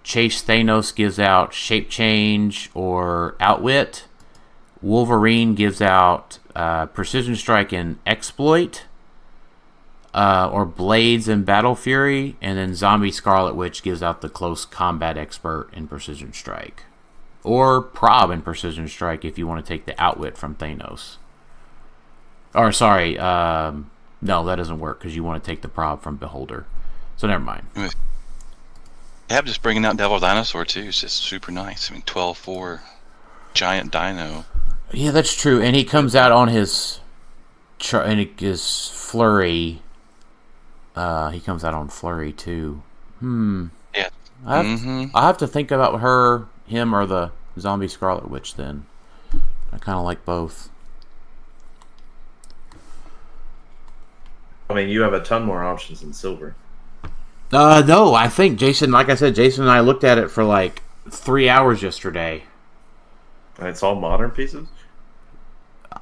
Chase Thanos gives out Shape Change or Outwit, Wolverine gives out Precision Strike and Exploit, or Blades and Battle Fury, and then Zombie Scarlet Witch gives out the Close Combat Expert and Precision Strike. Or Prob and Precision Strike if you want to take the Outwit from Thanos. Or, sorry, no, that doesn't work because you want to take the Prob from Beholder. So, never mind. Yeah, just bringing out Devil Dinosaur too. It's just super nice. I mean, 12-4 giant dino. Yeah, that's true. And he comes out on his flurry. He comes out on flurry too. Yeah. I have to think about him, or the Zombie Scarlet Witch then. I kind of like both. I mean, you have a ton more options in silver. No, I think Jason, like I said, Jason and I looked at it for like 3 hours yesterday. And it's all modern pieces?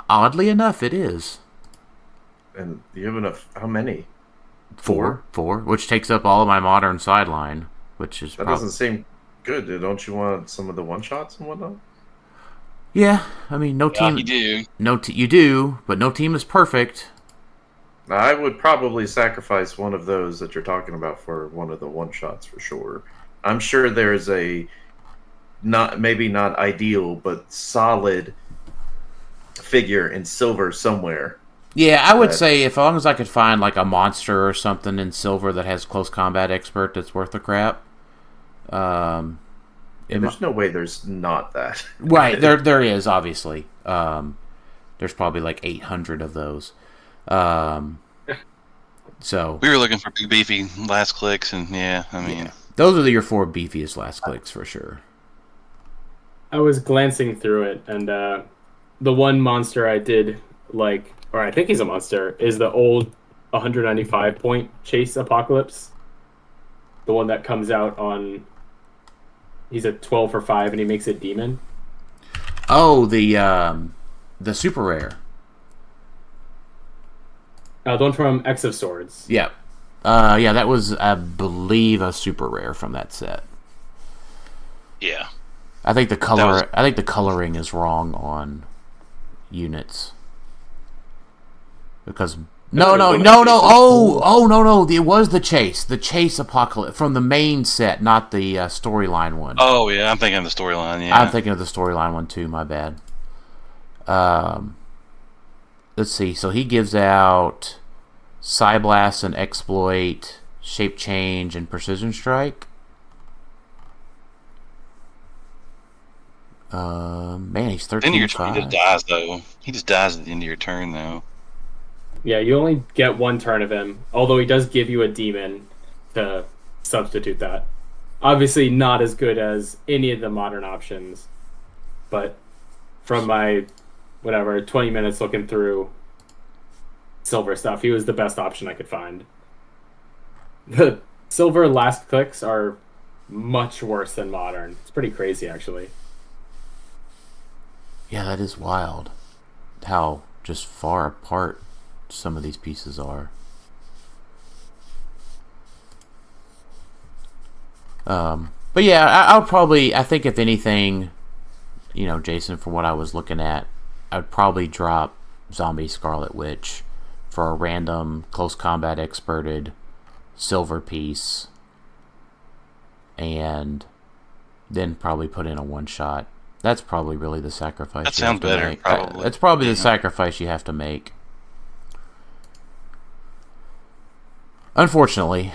Oddly enough, it is. And you have enough... How many? Four, which takes up all of my modern sideline, which is... That doesn't seem good. Don't you want some of the one-shots and whatnot? Yeah, I mean, no team... you do. You do, but no team is perfect. I would probably sacrifice one of those that you're talking about for one of the one-shots for sure. I'm sure there's a... maybe not ideal, but solid figure in silver somewhere. Yeah, I would say as long as I could find like a monster or something in silver that has close combat expert that's worth the crap. There's no way there's not that. Right, there is, obviously. There's probably like 800 of those. So we were looking for big beefy last clicks, and those are your 4 beefiest last clicks for sure. I was glancing through it, and the one monster I did like, or I think he's a monster, is the old 195 point Chase Apocalypse. The one that comes out on... He's a 12 for 5, and he makes it demon. Oh, the super rare. The one from X of Swords. Yeah. Yeah, that was, I believe, a super rare from that set. Yeah. I think the coloring is wrong on units. Because no. Oh no. It was the Chase Apocalypse from the main set, not the storyline one. Oh yeah, I'm thinking of the storyline. Yeah, I'm thinking of the storyline one too. My bad. Let's see. So he gives out Psyblast and Exploit, Shape Change, and Precision Strike. Man, he's 13. He just dies though. He just dies at the end of your turn though. Yeah, you only get one turn of him, although he does give you a demon to substitute that. Obviously not as good as any of the modern options, but from my 20 minutes looking through silver stuff, he was the best option I could find. The silver last clicks are much worse than modern. It's pretty crazy, actually. Yeah, that is wild. How just far apart some of these pieces are. But yeah, I think if anything, Jason, from what I was looking at, I'd probably drop Zombie Scarlet Witch for a random close combat experted silver piece, and then probably put in a one shot. That's probably really the sacrifice. That sounds better. Make. Probably. That's probably the sacrifice you have to make. Unfortunately,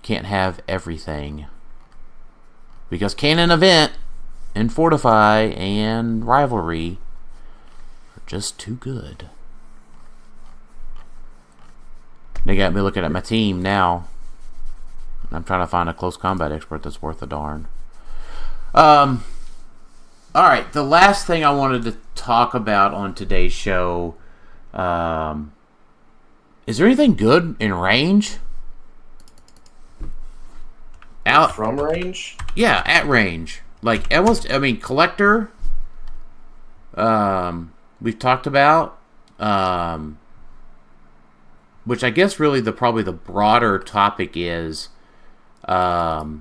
can't have everything because Canon Event and Fortify and Rivalry are just too good. They got me looking at my team now. I'm trying to find a close combat expert that's worth a darn. All right, the last thing I wanted to talk about on today's show. Is there anything good in range? From range? Yeah, at range. Like collector. We've talked about. Which I guess really probably the broader topic is the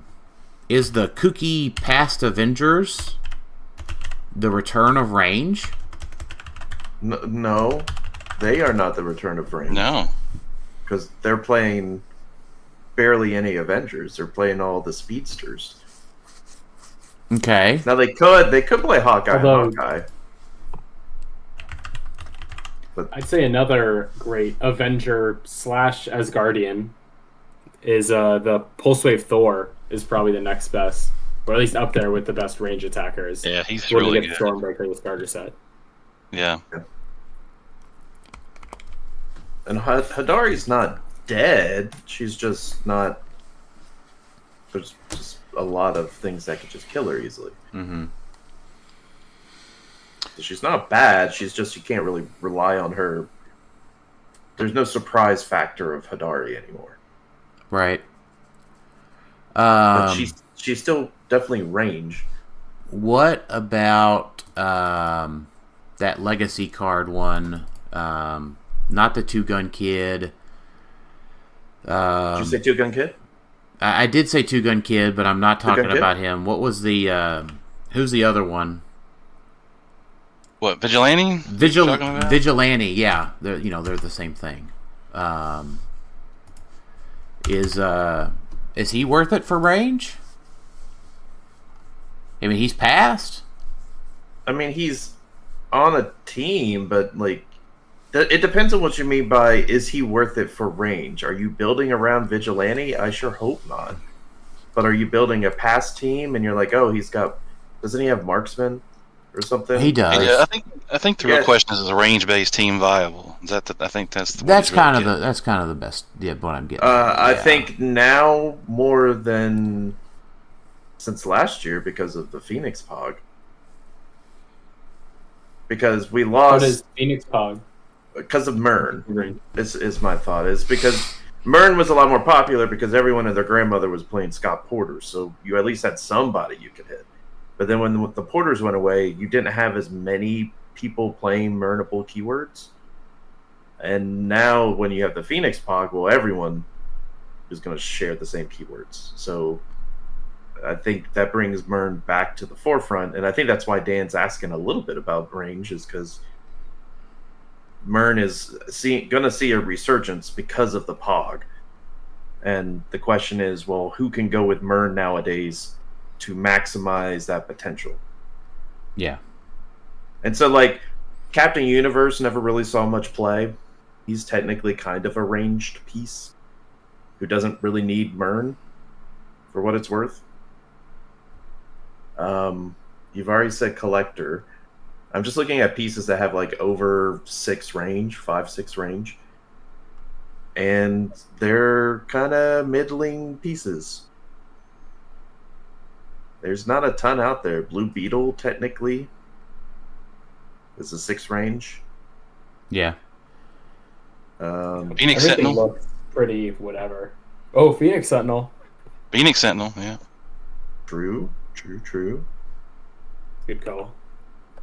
kooky past Avengers the return of range? No, they are not the return of range. No, because they're playing barely any Avengers. They're playing all the speedsters. Okay. Now they could play Hawkeye. But I'd say another great Avenger / Asgardian is the Pulse Wave Thor is probably the next best, or at least up there with the best range attackers. Yeah, he's when really they get good. Stormbreaker the starter set. Yeah. And Hadari's not dead. She's just not. There's just a lot of things that could just kill her easily. Mm-hmm. So she's not bad. She's just you can't really rely on her. There's no surprise factor of Hadari anymore. Right. But she's still definitely range. What about that Legacy card one? Not the Two Gun Kid. Did you say Two Gun Kid? I did say Two Gun Kid, but I'm not talking Kid? about him. What was the? Who's the other one? What, Vigilante? Vigilante, yeah. They're the same thing. Is he worth it for range? I mean, he's passed. I mean, he's on a team, but like, it depends on what you mean by is he worth it for range? Are you building around Vigilante? I sure hope not. But are you building a pass team and you're like, oh, doesn't he have marksman or something? He does. Yeah, I think the real question is a range-based team viable? I think that's the that's kind of the best. Yeah, what I'm getting. I think now more than since last year because of the Phoenix Pog. Because we lost. What is Phoenix Pog? Because of Mern. Is my thought. Is because Mern was a lot more popular because everyone and their grandmother was playing Scott Porter, so you at least had somebody you could hit. But then when the Porters went away, you didn't have as many people playing Mernable keywords. And now when you have the Phoenix Pog, well, everyone is going to share the same keywords. So I think that brings Mern back to the forefront. And I think that's why Dan's asking a little bit about range, is because Mern is going to see a resurgence because of the Pog. And the question is, well, who can go with Mern nowadays to maximize that potential? Yeah. And so, like, Captain Universe never really saw much play. He's technically kind of a ranged piece who doesn't really need Mern for what it's worth. You've already said Collector. I'm just looking at pieces that have like over 6 range, 5-6 range. And they're kind of middling pieces. There's not a ton out there. Blue Beetle, technically, is a 6 range. Yeah. Phoenix Everything Sentinel. looks pretty whatever. Oh, Phoenix Sentinel. Phoenix Sentinel, yeah. True. Good call.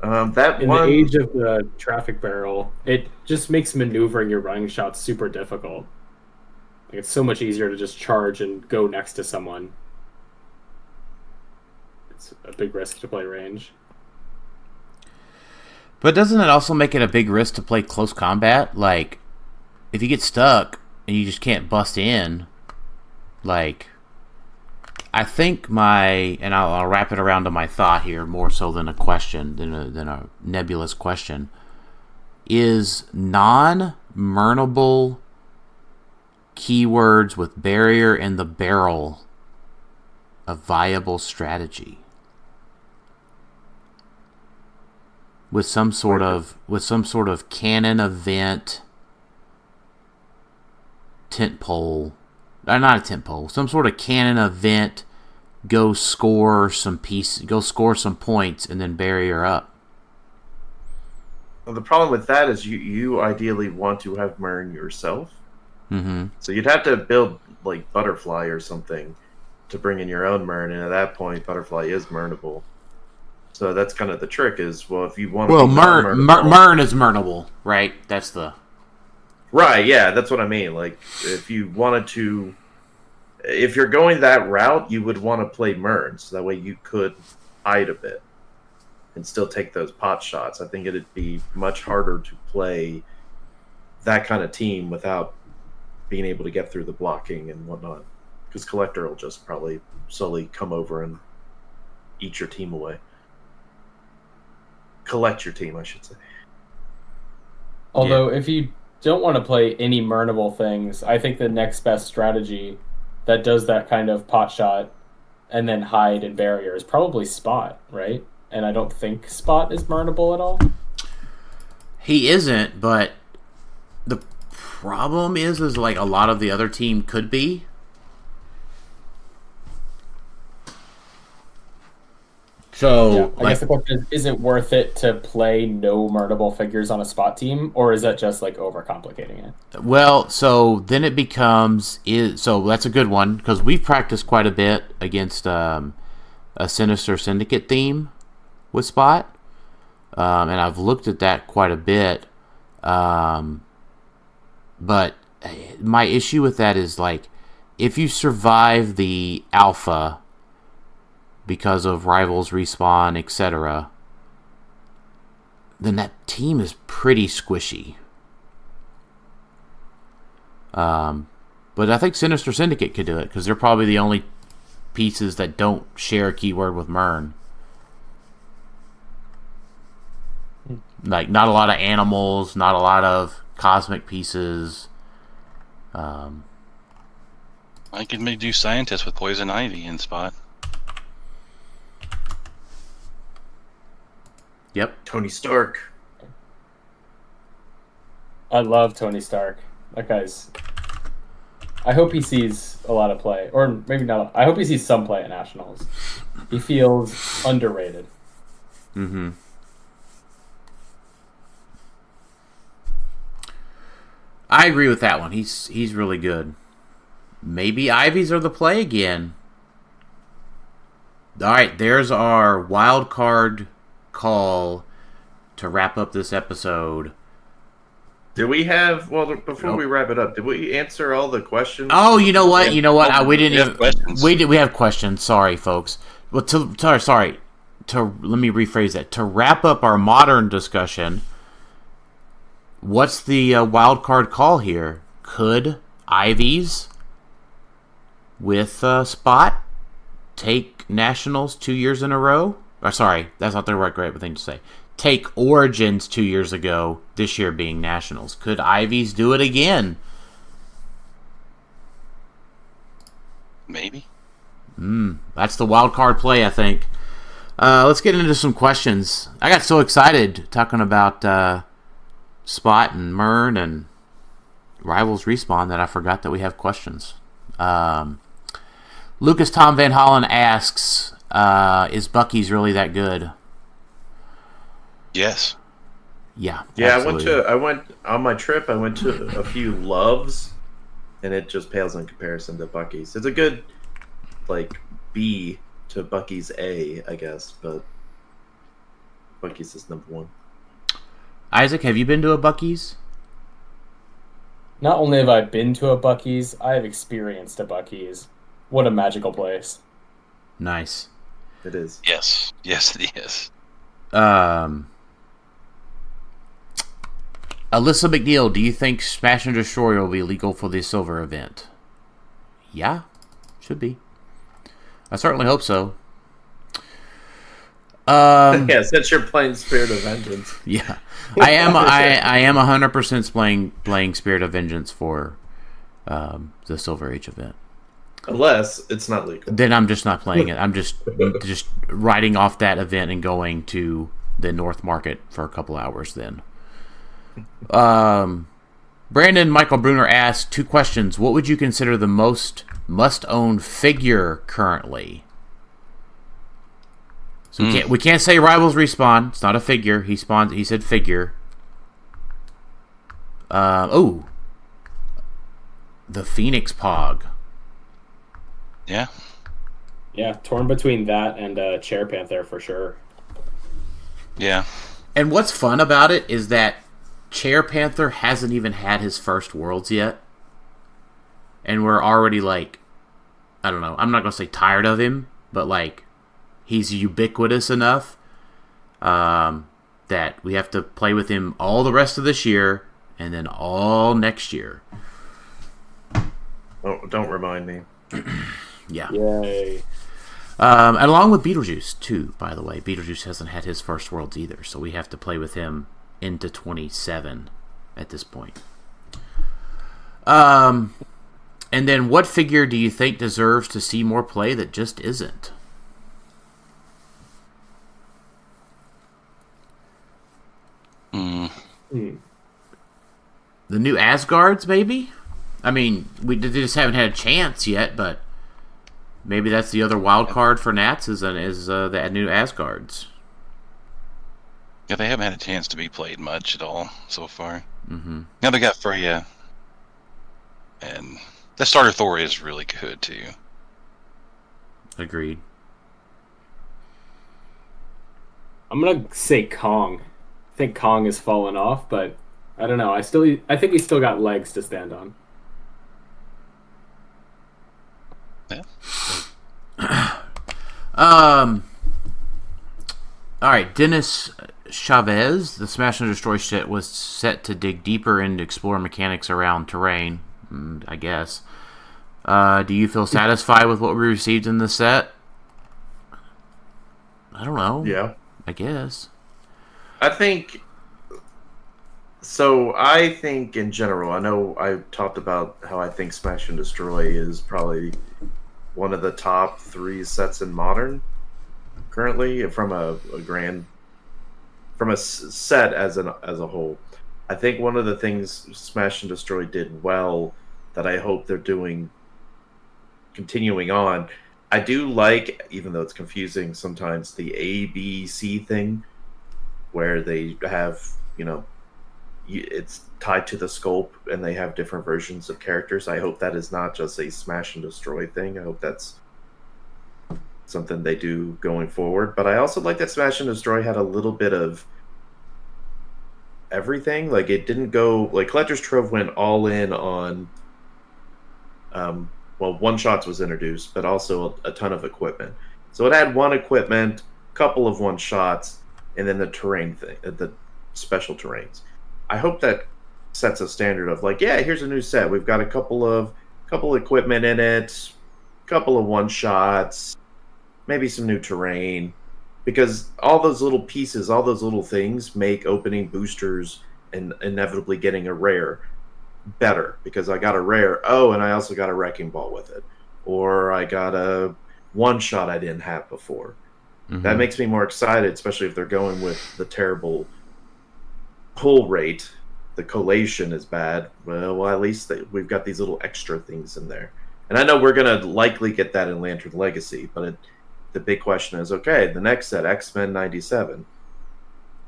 That In one, the age of the traffic barrel, it just makes maneuvering your running shots super difficult. Like, it's so much easier to just charge and go next to someone. It's a big risk to play range. But doesn't it also make it a big risk to play close combat? Like, if you get stuck and you just can't bust in, like, I think and I'll wrap it around to my thought here more so than a question, than a nebulous question, is non-mernable keywords with barrier in the barrel a viable strategy? With some sort of canon event tentpole, not a tentpole, some sort of canon event, go score some points, and then barrier up. well, the problem with that is you ideally want to have Mern yourself. Mm-hmm. So you'd have to build like Butterfly or something to bring in your own Mern, and at that point, Butterfly is Mernable. So that's kind of the trick. Is well, if you want to, Mern is Mernable, right? That's the right. Yeah, that's what I mean. Like if you wanted to, if you're going that route, you would want to play Mern, so that way you could hide a bit and still take those pot shots. I think it'd be much harder to play that kind of team without being able to get through the blocking and whatnot, because Collector will just probably slowly come over and eat your team away. Collect your team, I should say. Although, if you don't want to play any Mernable things, I think the next best strategy that does that kind of pot shot and then hide and barrier is probably Spot, right? And I don't think Spot is burnable at all. He isn't, but the problem is like a lot of the other team could be. So I guess the question is it worth it to play no murnable figures on a Spot team, or is that just like overcomplicating it? Well, so then it becomes so that's a good one because we've practiced quite a bit against a Sinister Syndicate theme with Spot, and I've looked at that quite a bit. But my issue with that is like if you survive the alpha because of rivals respawn, etc., then that team is pretty squishy. But I think Sinister Syndicate could do it because they're probably the only pieces that don't share a keyword with Mern. Like, not a lot of animals, not a lot of cosmic pieces. I could maybe do Scientist with Poison Ivy in Spot. Yep. Tony Stark. I love Tony Stark. That guy's... I hope he sees a lot of play. Or maybe not. I hope he sees some play at Nationals. He feels underrated. Mm-hmm. I agree with that one. He's really good. Maybe Ivies are the play again. All right, there's our wild card call to wrap up this episode. Did we have, well, before we wrap it up, did we answer all the questions? Oh, you know what? We didn't have questions. We have questions. Sorry, folks. Well, let me rephrase that. To wrap up our modern discussion, what's the wild card call here? Could Ivies with Spot take Nationals 2 years in a row? Or sorry, that's not the right thing to say. Take Origins 2 years ago, this year being Nationals. Could Ivies do it again? Maybe. That's the wild card play, I think. Let's get into some questions. I got so excited talking about Spot and Mern and Rivals Respawn that I forgot that we have questions. Lucas Tom Van Hollen asks, is Buc-ee's really that good? Yes. Yeah. Yeah, absolutely. I went on my trip. I went to a few Loves, and it just pales in comparison to Buc-ee's. It's a good, like, B to Buc-ee's A, I guess, but Buc-ee's is number one. Isaac, have you been to a Buc-ee's? Not only have I been to a Buc-ee's, I have experienced a Buc-ee's. What a magical place. Nice. It is. Yes. Yes, it is. Alyssa McNeil, do you think Smash and Destroy will be legal for the silver event? Yeah, should be. I certainly hope so. Yeah, since you're playing Spirit of Vengeance. Yeah, I am 100% playing Spirit of Vengeance for the Silver Age event. Unless it's not legal. Then I'm just not playing it. I'm just writing off that event and going to the North Market for a couple hours then. Brandon Michael Bruner asked 2 questions. What would you consider the most must-own figure currently? So we can't say Rivals Respawn. It's not a figure. He said figure. The Phoenix Pog. Yeah. Yeah, torn between that and Chair Panther for sure. Yeah. And what's fun about it is that Chair Panther hasn't even had his first Worlds yet. And we're already like, I don't know, I'm not going to say tired of him, but like, he's ubiquitous enough that we have to play with him all the rest of this year and then all next year. Oh, don't remind me. Yeah. Yay. And along with Beetlejuice, too, by the way. Beetlejuice hasn't had his first Worlds either, so we have to play with him into 27 at this point. And then what figure do you think deserves to see more play that just isn't? The new Asgards, maybe? I mean, they just haven't had a chance yet, but maybe that's the other wild card for Nats is the new Asgards. Yeah, they haven't had a chance to be played much at all so far. Mm-hmm. Now they got Freya, and the starter Thor is really good too. Agreed. I'm gonna say Kong. I think Kong has fallen off, but I don't know. I think he's still got legs to stand on. Yeah. All right, Dennis Chavez, the Smash and Destroy shit was set to dig deeper and explore mechanics around terrain, I guess. Do you feel satisfied with what we received in the set? I don't know. Yeah. I guess. I think in general, I know I talked about how I think Smash and Destroy is probably one of the top 3 sets in Modern currently from a set as a whole. I think one of the things Smash and Destroy did well that I hope they're doing continuing on, I do like, even though it's confusing sometimes, the A, B, C thing where they have, it's tied to the scope and they have different versions of characters. I hope that is not just a Smash and Destroy thing. I hope that's something they do going forward. But I also like that Smash and Destroy had a little bit of everything. Like, it didn't go... Like, Collector's Trove went all in on... one-shots was introduced, but also a ton of equipment. So it had one equipment, couple of one-shots, and then the terrain thing, the special terrains. I hope that sets a standard of like, yeah, here's a new set. We've got a couple equipment in it, couple of one-shots, maybe some new terrain, because all those little pieces, all those little things make opening boosters and inevitably getting a rare better, because I got a rare, and I also got a wrecking ball with it, or I got a one-shot I didn't have before. Mm-hmm. That makes me more excited, especially if they're going with the terrible pull rate. The collation is bad. Well, at least we've got these little extra things in there. And I know we're going to likely get that in Lantern Legacy, but the big question is, okay, the next set, X-Men 97,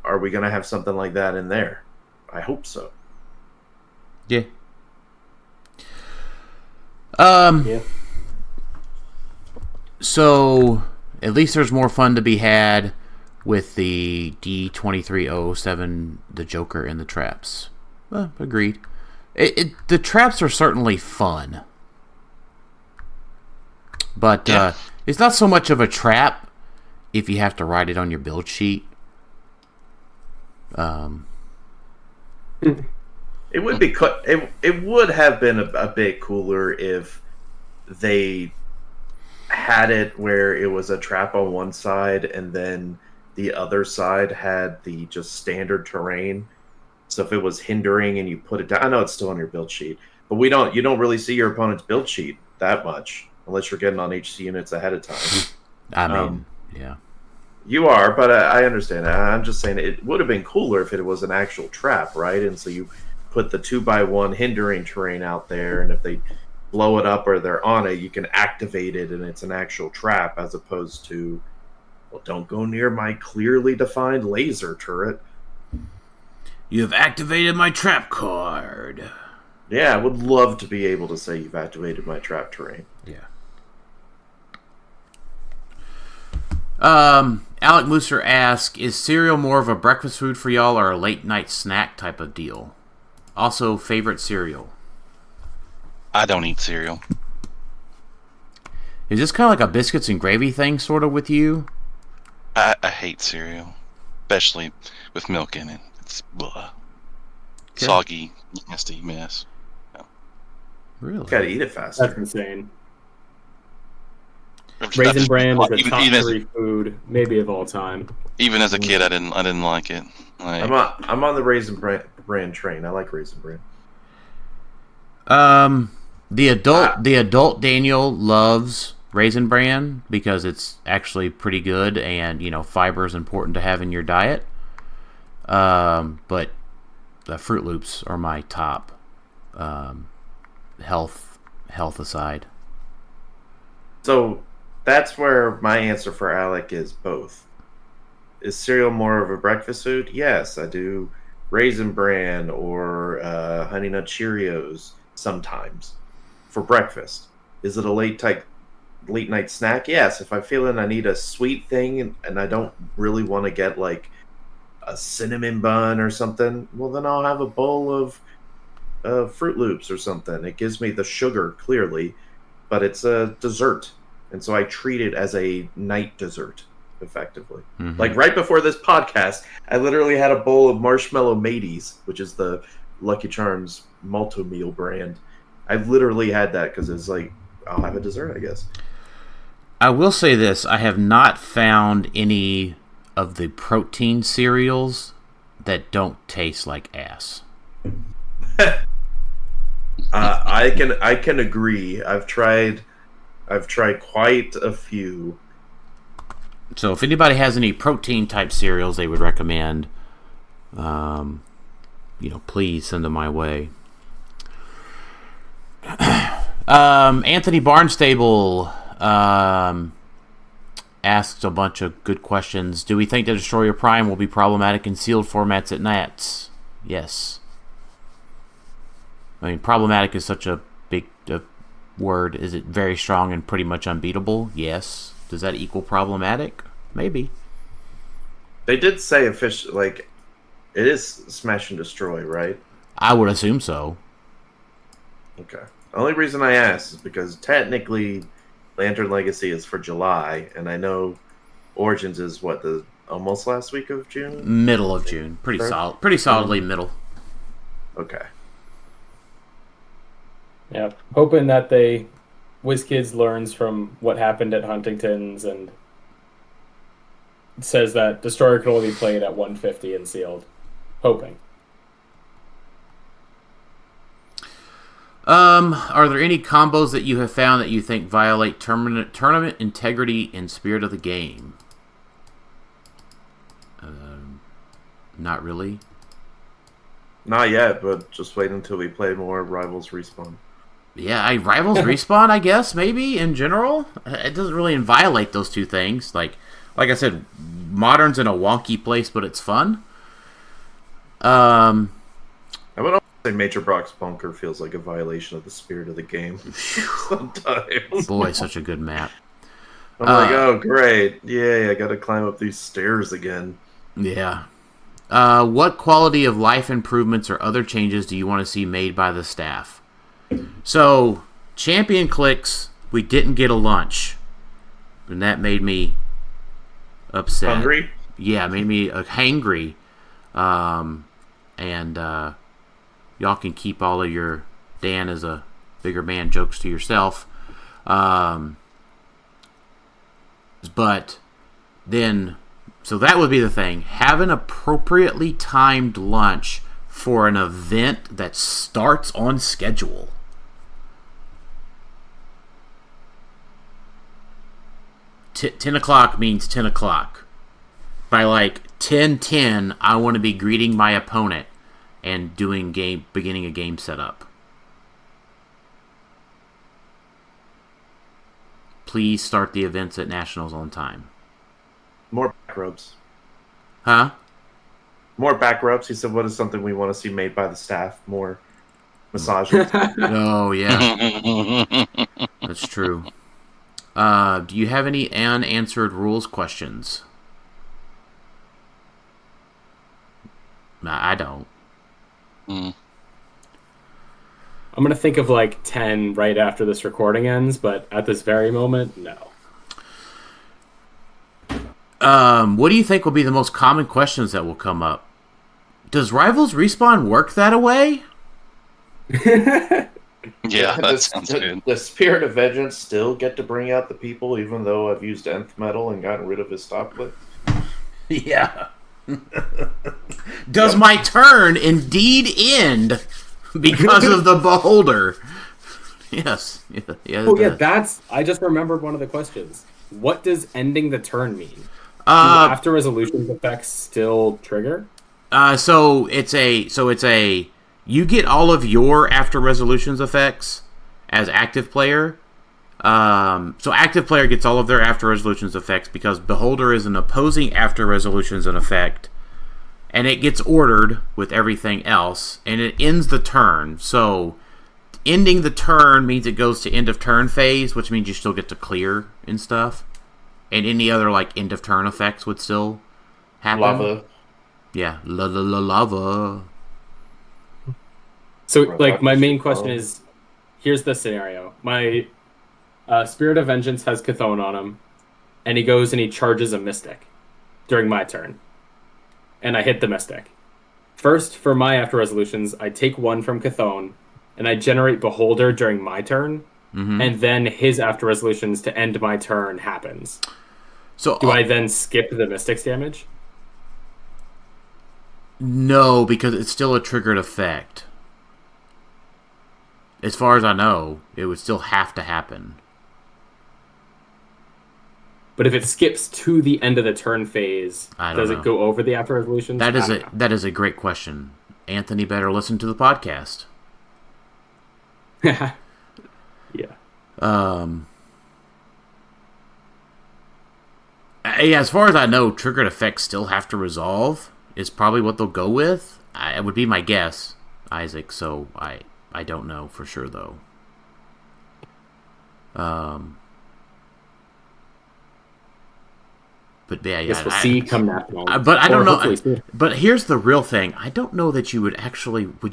are we going to have something like that in there? I hope so. Yeah. Yeah. So, at least there's more fun to be had with the D23007, the Joker, and the traps. Well, agreed. The traps are certainly fun. But it's not so much of a trap if you have to write it on your build sheet. It would be it would have been a bit cooler if they had it where it was a trap on one side and then the other side had the just standard terrain. So if it was hindering and you put it down, I know it's still on your build sheet, but you don't really see your opponent's build sheet that much unless you're getting on HC units ahead of time. I mean, yeah. You are, but I understand. I'm just saying it would have been cooler if it was an actual trap, right? And so you put the 2x1 hindering terrain out there, and if they blow it up or they're on it, you can activate it and it's an actual trap, as opposed to, well, don't go near my clearly defined laser turret. You have activated my trap card. Yeah, I would love to be able to say you've activated my trap terrain. Yeah. Alec Musser asks, is cereal more of a breakfast food for y'all or a late night snack type of deal? Also, favorite cereal? I don't eat cereal. Is this kind of like a biscuits and gravy thing sort of with you? I hate cereal, especially with milk in it. It's blah. Okay. Soggy, nasty mess. No. Really? Gotta eat it faster. That's insane. Raisin Bran is the top 3 food, maybe of all time. Even as a kid, I didn't like it. I'm on the Raisin Bran train. I like Raisin Bran. The adult Daniel loves Raisin Bran because it's actually pretty good, and fiber is important to have in your diet. But the Fruit Loops are my top. Health aside. So that's where my answer for Alec is both. Is cereal more of a breakfast food? Yes, I do Raisin Bran or Honey Nut Cheerios sometimes for breakfast. Is it a late night snack? Yes, if I'm feeling I need a sweet thing and I don't really want to get like a cinnamon bun or something, well then I'll have a bowl of Fruit Loops or something. It gives me the sugar clearly, but it's a dessert, and so I treat it as a night dessert effectively. Mm-hmm. Like right before this podcast, I literally had a bowl of Marshmallow Mateys, which is the Lucky Charms Multi-Meal brand. I literally had that because it's like, I'll have a dessert, I guess. I will say this, I have not found any of the protein cereals that don't taste like ass. I can agree. I've tried quite a few. So if anybody has any protein type cereals they would recommend, please send them my way. Anthony Barnstable asked a bunch of good questions. Do we think the Destroyer Prime will be problematic in sealed formats at Nats? Yes. I mean, problematic is such a big word. Is it very strong and pretty much unbeatable? Yes. Does that equal problematic? Maybe. They did say it is smash and destroy, right? I would assume so. Okay. The only reason I asked is because technically Lantern Legacy is for July, and I know Origins is almost last week of June? Middle of June. Pretty solidly middle. Okay. Yeah, hoping that WizKids learns from what happened at Huntington's and says that Destroyer can only be played at 150 and sealed. Hoping. Are there any combos that you have found that you think violate tournament integrity and spirit of the game? Not really. Not yet, but just wait until we play more Rivals Respawn. Yeah, Rivals Respawn, I guess, maybe, in general. It doesn't really violate those two things. Like I said, Modern's in a wonky place, but it's fun. I would also say Major Brock's Bunker feels like a violation of the spirit of the game sometimes. Boy, such a good map. I'm like, oh, great. Yay, I gotta climb up these stairs again. Yeah. What quality of life improvements or other changes do you want to see made by the staff? So, Champion Clix, we didn't get a lunch. And that made me upset. Hungry? Yeah, it made me hangry. And y'all can keep all of your Dan as a bigger man jokes to yourself. But then, so that would be the thing. Have an appropriately timed lunch for an event that starts on schedule. 10 o'clock means 10 o'clock. By 10:10, I want to be greeting my opponent and beginning a game setup. Please start the events at Nationals on time. More back rubs. Huh? More back rubs. He said, what is something we want to see made by the staff? More massages. Oh, yeah. That's true. Do you have any unanswered rules questions? Nah, I don't. I'm going to think of 10 right after this recording ends, but at this very moment, no. What do you think will be the most common questions that will come up? Does Rivals Respawn work that way? Yeah, that sounds good. The Spirit of Vengeance still get to bring out the people, even though I've used Nth Metal and gotten rid of his stop click? Yeah. Does my turn indeed end because of the Beholder? Yes. Yeah, Oh, yeah, I just remembered one of the questions. What does ending the turn mean? Do after resolutions effects still trigger? So it's a you get all of your after resolutions effects as active player. So active player gets all of their after resolutions effects because Beholder is an opposing after resolutions and effect, and it gets ordered with everything else, and it ends the turn. So ending the turn means it goes to end of turn phase, which means you still get to clear and stuff, and any other like end of turn effects would still happen. Lava. Yeah, lava. So, like, my main question is, here's the scenario. My Spirit of Vengeance has Chthon on him, and he goes and he charges a Mystic during my turn. And I hit the Mystic. First, for my after resolutions, I take one from Chthon, and I generate Beholder during my turn, and then his after resolutions to end my turn happens. So do I then skip the Mystic's damage? No, because it's still a triggered effect. As far as I know, it would still have to happen. But if it skips to the end of the turn phase, does it go over the after resolutions? That is a great question. Anthony better listen to the podcast. Yeah. Yeah, as far as I know, triggered effects still have to resolve. Is probably what they'll go with. It would be my guess, Isaac. So I don't know for sure though. But yeah, I guess we'll see come national. But I don't know. But here's the real thing. I don't know that you would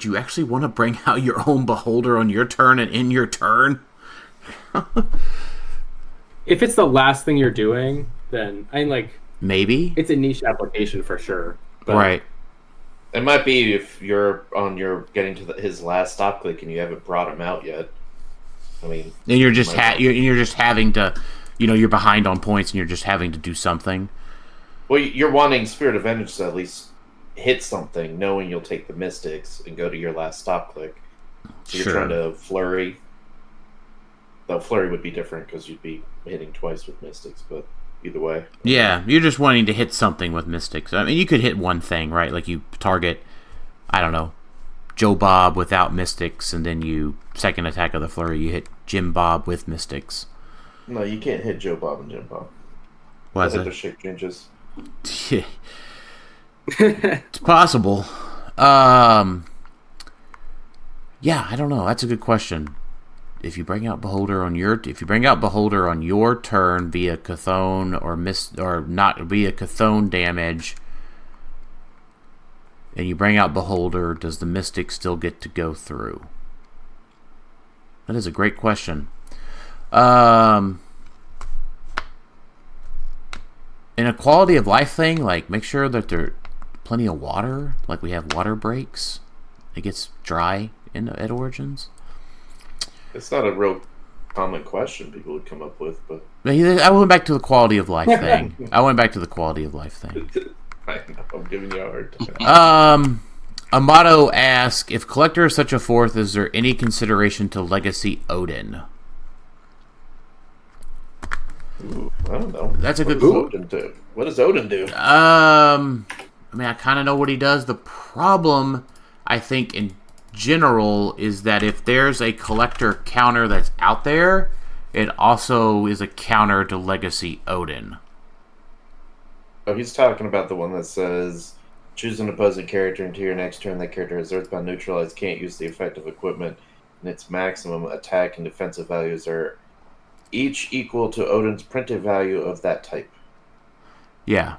you actually want to bring out your own Beholder on your turn and in your turn? If it's the last thing you're doing, then maybe it's a niche application for sure. But right. It might be if you're on your getting to his last stop click and you haven't brought him out yet. I mean, and you're just you're just having to, you're behind on points and you're just having to do something. Well, you're wanting Spirit of Vengeance to at least hit something, knowing you'll take the Mystics and go to your last stop click. So you're trying to flurry. Though flurry would be different because you'd be hitting twice with Mystics, but either way. Yeah, you're just wanting to hit something with Mystics. I mean, you could hit one thing, right? Like you target, I don't know, Joe Bob without Mystics, and then you, second attack of the flurry, you hit Jim Bob with Mystics. No, you can't hit Joe Bob and Jim Bob. Why is it? Their shape changes. It's possible. Yeah, I don't know. That's a good question. If you bring out Beholder on your turn via Chthon or not via Chthon damage, and you bring out Beholder, does the Mystic still get to go through? That is a great question. In a quality of life thing, like make sure that there's plenty of water, like we have water breaks. It gets dry at Origins. It's not a real common question people would come up with, but I went back to the quality of life thing. I know, I'm giving you a hard time. Amato asks, if Collector is such a fourth, is there any consideration to Legacy Odin? Ooh, I don't know. That's a good question. What does Odin do? I mean, I kind of know what he does. The problem, I think, in general, is that if there's a Collector counter that's out there, it also is a counter to Legacy Odin. Oh, he's talking about the one that says, choose an opposing character until your next turn. That character is Earthbound neutralized, can't use the effective equipment, and its maximum attack and defensive values are each equal to Odin's printed value of that type. Yeah.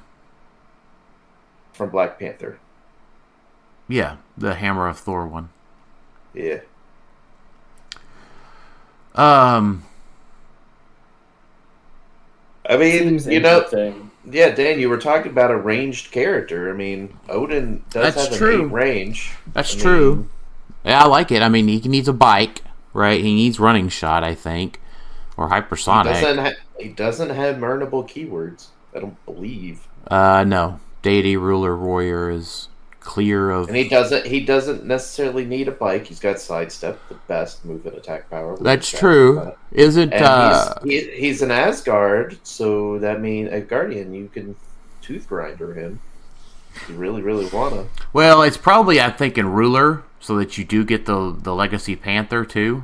From Black Panther. Yeah, the Hammer of Thor one. Yeah. I mean, yeah, Dan, you were talking about a ranged character. I mean, Odin does have an 8 range. That's true. Yeah, I like it. I mean, he needs a bike, right? He needs running shot, I think, or hypersonic. He doesn't have murnable keywords. I don't believe. No. Deity, Ruler, Warrior is clear of. And he doesn't necessarily need a bike. He's got sidestep, the best move and attack power. That's true. Isn't he's an Asgard, so that means a Guardian. You can tooth grinder him. If you really, really wanna. Well, it's probably I'm thinking ruler, so that you do get the Legacy Panther too.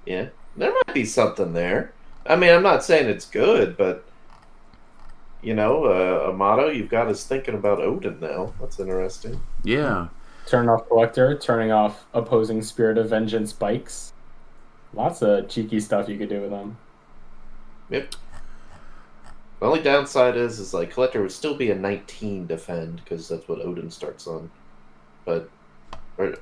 Yeah, there might be something there. I mean, I'm not saying it's good, but you know, Amato, you've got us thinking about Odin now. That's interesting. Yeah. Turn off Collector, turning off opposing Spirit of Vengeance bikes. Lots of cheeky stuff you could do with them. Yep. The only downside is like Collector would still be a 19 defend, because that's what Odin starts on. Or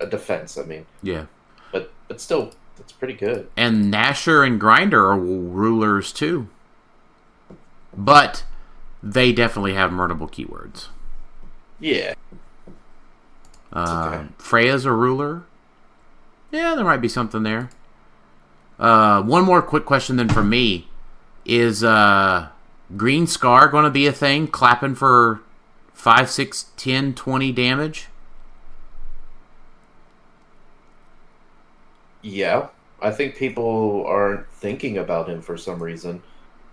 a defense, I mean. Yeah. But still, that's pretty good. And Gnasher and Grinder are rulers too. But they definitely have murderable keywords. Yeah. Okay. Freya's a ruler. Yeah, there might be something there. One more quick question then from me. Is Green Scar going to be a thing? Clapping for 5, 6, 10, 20 damage? Yeah. I think people aren't thinking about him for some reason.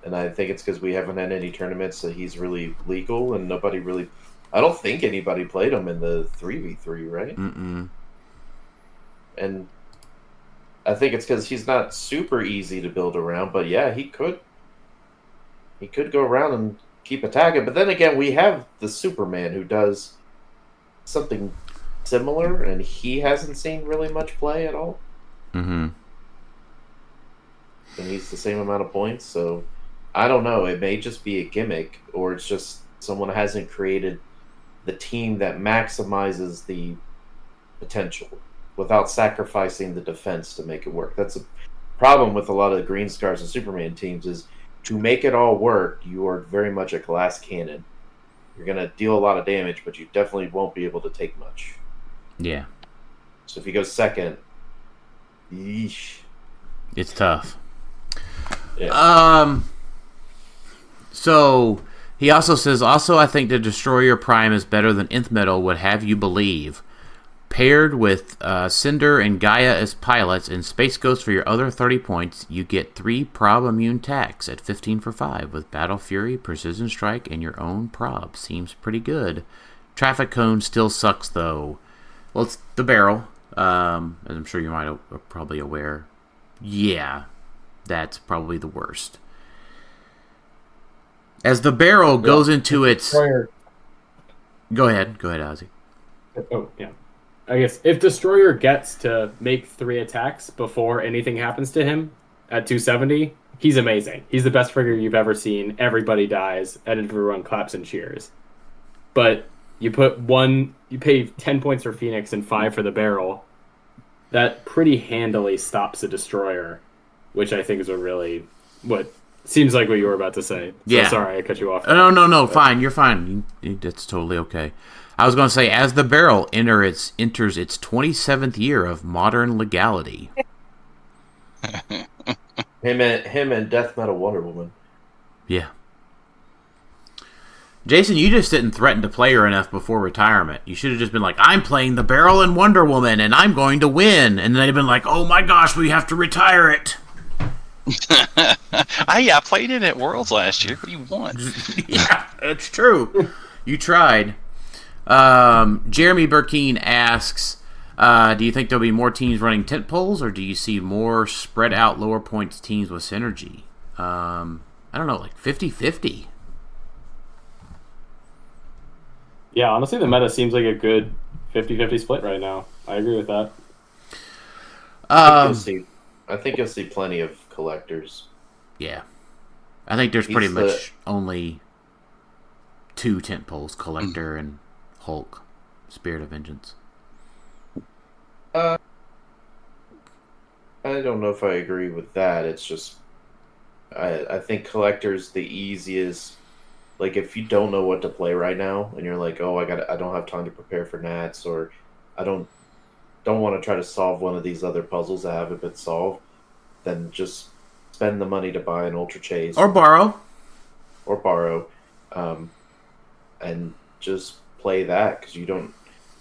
And I think it's because we haven't had any tournaments that he's really legal, and nobody really... I don't think anybody played him in the 3v3, right? Mm-mm. And I think it's because he's not super easy to build around, but yeah, he could go around and keep attacking. But then again, we have the Superman who does something similar, and he hasn't seen really much play at all. Mm-hmm. And he's the same amount of points, so... I don't know. It may just be a gimmick, or it's just someone hasn't created the team that maximizes the potential without sacrificing the defense to make it work. That's a problem with a lot of the Green Scars and Superman teams is to make it all work, you are very much a glass cannon. You're going to deal a lot of damage, but you definitely won't be able to take much. Yeah. So if you go second, yeesh. It's tough. Yeah. So he also says, I think the Destroyer Prime is better than Nth Metal would have you believe. Paired with Cinder and Gaia as pilots and Space Ghost for your other 30 points, you get 3 prob immune tax at 15 for 5 with Battle Fury, Precision Strike, and your own prob. Seems pretty good. Traffic Cone still sucks though. Well, it's the barrel, as I'm sure you might are probably aware. Yeah, that's probably the worst. As the barrel goes into its... Destroyer. Go ahead, Ozzy. Oh, yeah. I guess if Destroyer gets to make 3 attacks before anything happens to him at 270, he's amazing. He's the best figure you've ever seen. Everybody dies, and everyone claps and cheers. But you pay 10 points for Phoenix and 5 for the barrel. That pretty handily stops a Destroyer, which I think is what seems like what you were about to say. So yeah. Sorry, I cut you off. No, fine. You're fine. That's totally okay. I was going to say, as the barrel enters its 27th year of modern legality. Him and Death Metal Wonder Woman. Yeah. Jason, you just didn't threaten to play her enough before retirement. You should have just been like, I'm playing the barrel and Wonder Woman, and I'm going to win. And then they'd have been like, oh my gosh, we have to retire it. I played it at Worlds last year. What do you want? Yeah, it's true. You tried. Jeremy Burkeen asks, do you think there'll be more teams running tent poles, or do you see more spread out lower points teams with synergy? I don't know, like 50-50. Yeah, honestly, the meta seems like a good 50-50 split right now. I agree with that. I think you'll see plenty of collectors. Yeah. I think there's pretty much only 2 tent poles, Collector and Hulk, Spirit of Vengeance. I don't know if I agree with that. It's just I think Collector's the easiest. Like, if you don't know what to play right now, and you're like, oh, I don't have time to prepare for Nats, or I don't want to try to solve one of these other puzzles that haven't been solved, then just spend the money to buy an Ultra Chase. Or borrow. And just play that because you don't.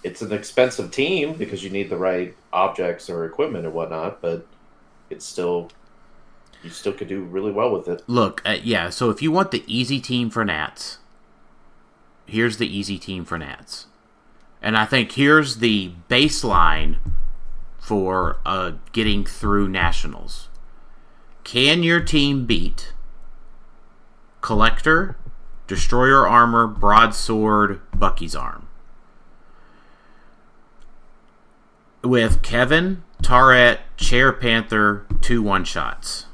It's an expensive team because you need the right objects or equipment or whatnot, but it's still you still could do really well with it. Look, yeah. So if you want the easy team for Nats, here's the easy team for Nats, and I think here's the baseline for getting through Nationals. Can your team beat Collector, Destroyer Armor, Broadsword, Bucky's Arm? With Kevin, Tarret, Chair Panther, 2 one-shots.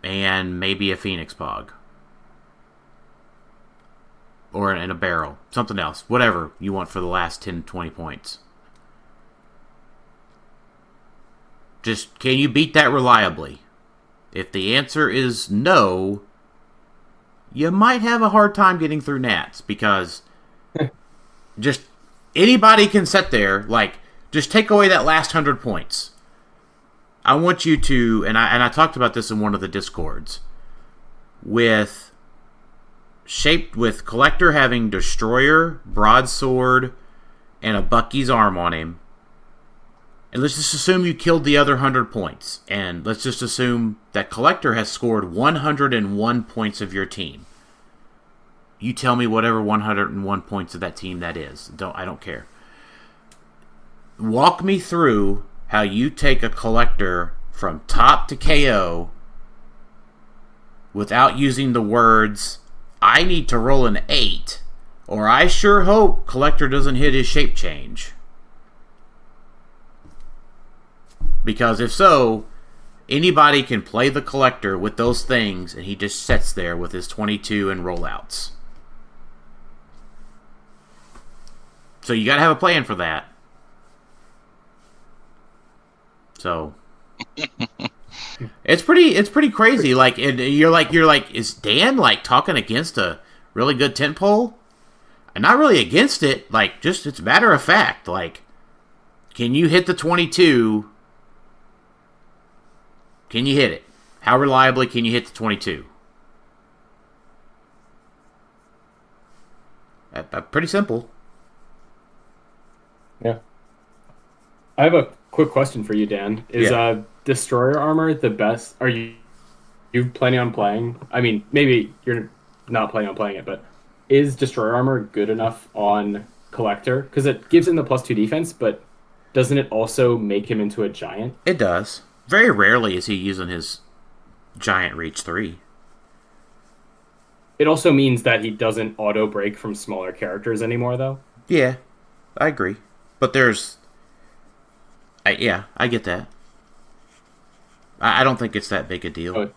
And maybe a Phoenix Pog. Or in a barrel. Something else. Whatever you want for the last 10, 20 points. Just, can you beat that reliably? If the answer is no, you might have a hard time getting through Nats, because just anybody can sit there, like, just take away that last 100 points. I want you to, and I talked about this in one of the Discords, with Collector having Destroyer, Broadsword, and a Bucky's Arm on him. And let's just assume you killed the other 100 points. And let's just assume that Collector has scored 101 points of your team. You tell me whatever 101 points of that team that is. I don't care. Walk me through how you take a Collector from top to KO without using the words, I need to roll an 8, or I sure hope Collector doesn't hit his shape change. Because if so, anybody can play the Collector with those things, and he just sits there with his 22 and rollouts. So you gotta have a plan for that. So it's pretty crazy. Like, you're like, is Dan like talking against a really good tentpole? And not really against it. Like, just it's matter of fact. Like, can you hit the 22? Can you hit it? How reliably can you hit the 22? Pretty simple. Yeah. I have a quick question for you, Dan. Is Destroyer Armor the best? Are you planning on playing? I mean, maybe you're not planning on playing it, but is Destroyer Armor good enough on Collector? Because it gives him the +2 defense, but doesn't it also make him into a giant? It does. Very rarely is he using his giant reach 3. It also means that he doesn't auto break from smaller characters anymore, though. Yeah, I agree. But there's... I get that. I don't think it's that big a deal.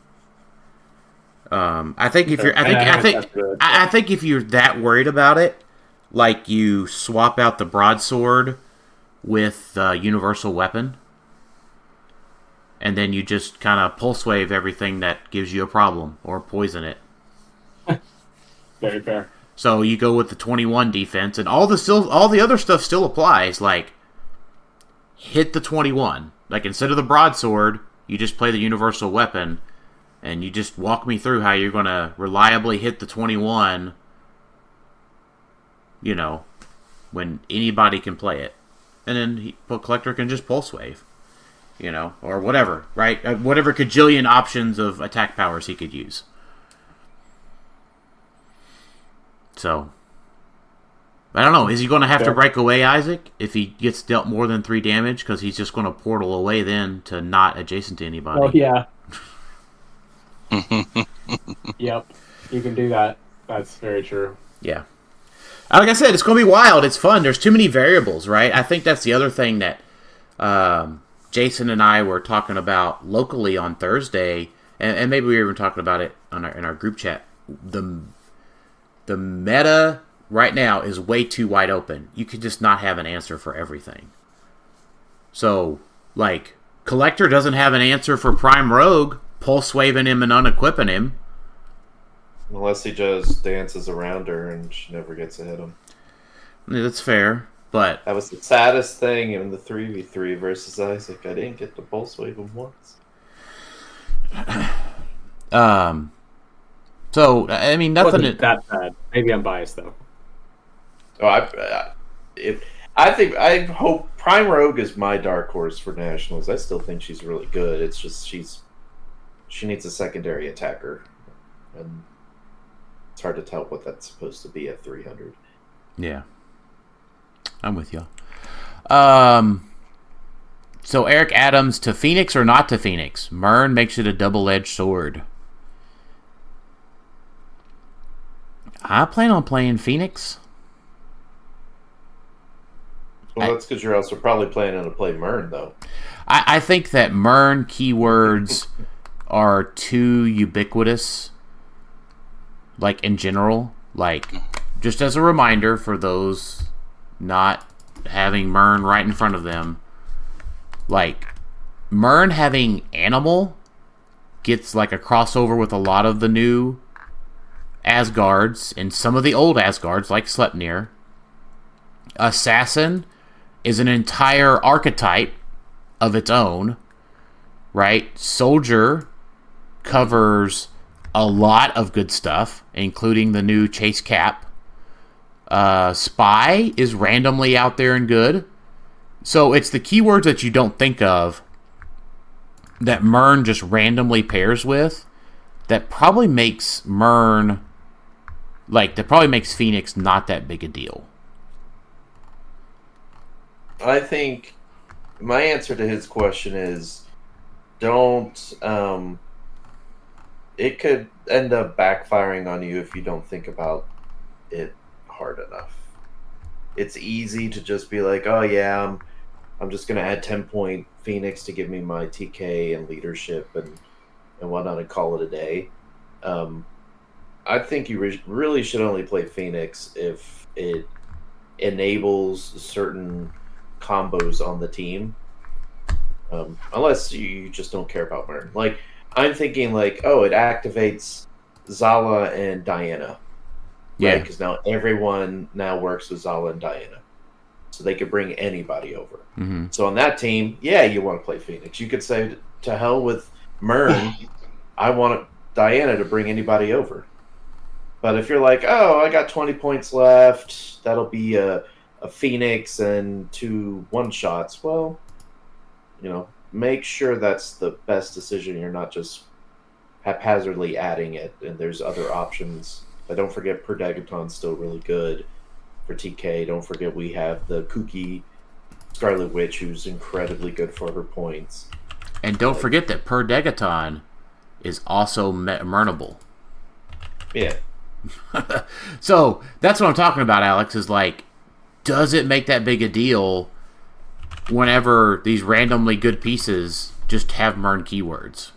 I think if you're... I think if you're that worried about it, like you swap out the broadsword with the universal weapon, and then you just kind of pulse wave everything that gives you a problem, or poison it. Very fair. So you go with the 21 defense, and all the other stuff still applies. Like, hit the 21. Like, instead of the broadsword, you just play the universal weapon, and you just walk me through how you're going to reliably hit the 21, you know, when anybody can play it. And then Collector can just pulse wave. You know, or whatever, right? Whatever cajillion options of attack powers he could use. So, I don't know. Is he going to have to break away Isaac if he gets dealt more than 3 damage? Because he's just going to portal away then to not adjacent to anybody. Oh, yeah. Yep. You can do that. That's very true. Yeah. Like I said, it's going to be wild. It's fun. There's too many variables, right? I think that's the other thing that... Jason and I were talking about locally on Thursday, and maybe we were even talking about it in our group chat. The meta right now is way too wide open. You could just not have an answer for everything. So, like, Collector doesn't have an answer for Prime Rogue, pulse waving him and unequipping him. Unless he just dances around her and she never gets to hit him. Yeah, that's fair. But that was the saddest thing in the 3v3 versus Isaac. I didn't get to pulse wave him once. So I mean, nothing wasn't that bad. Maybe I'm biased though. Oh, I hope Prime Rogue is my dark horse for Nationals. I still think she's really good. It's just she needs a secondary attacker, and it's hard to tell what that's supposed to be at 300. Yeah, I'm with you. So Eric Adams, to Phoenix or not to Phoenix? Mern makes it a double-edged sword. I plan on playing Phoenix. Well, that's because you're also probably planning to play Mern, though. I think that Mern keywords are too ubiquitous, like, in general. Like, just as a reminder for those not having Mern right in front of them, like, Mern having Animal gets, like, a crossover with a lot of the new Asgards and some of the old Asgards, like Sleipnir. Assassin is an entire archetype of its own, right? Soldier covers a lot of good stuff, including the new Chase Cap. Spy is randomly out there and good. So it's the keywords that you don't think of that Mern just randomly pairs with that probably makes Phoenix not that big a deal. I think my answer to his question is don't. It could end up backfiring on you if you don't think about it hard enough. It's easy to just be like, oh yeah, I'm just going to add 10-point Phoenix to give me my TK and leadership and whatnot and call it a day. I think you really should only play Phoenix if it enables certain combos on the team. Unless you just don't care about Mern. Like, I'm thinking like, oh, it activates Zala and Diana. Yeah. Because now everyone now works with Zala and Diana. So they could bring anybody over. Mm-hmm. So on that team, yeah, you want to play Phoenix. You could say, to hell with Mern, I want Diana to bring anybody over. But if you're like, oh, I got 20 points left, that'll be a Phoenix and 2 one-shots, well, make sure that's the best decision. You're not just haphazardly adding it, and there's other options. But don't forget, Perdegaton's still really good for TK. Don't forget we have the kooky Scarlet Witch, who's incredibly good for her points. And don't forget that Perdegaton is also Mernable. Yeah. So that's what I'm talking about, Alex, is like, does it make that big a deal whenever these randomly good pieces just have Mern keywords?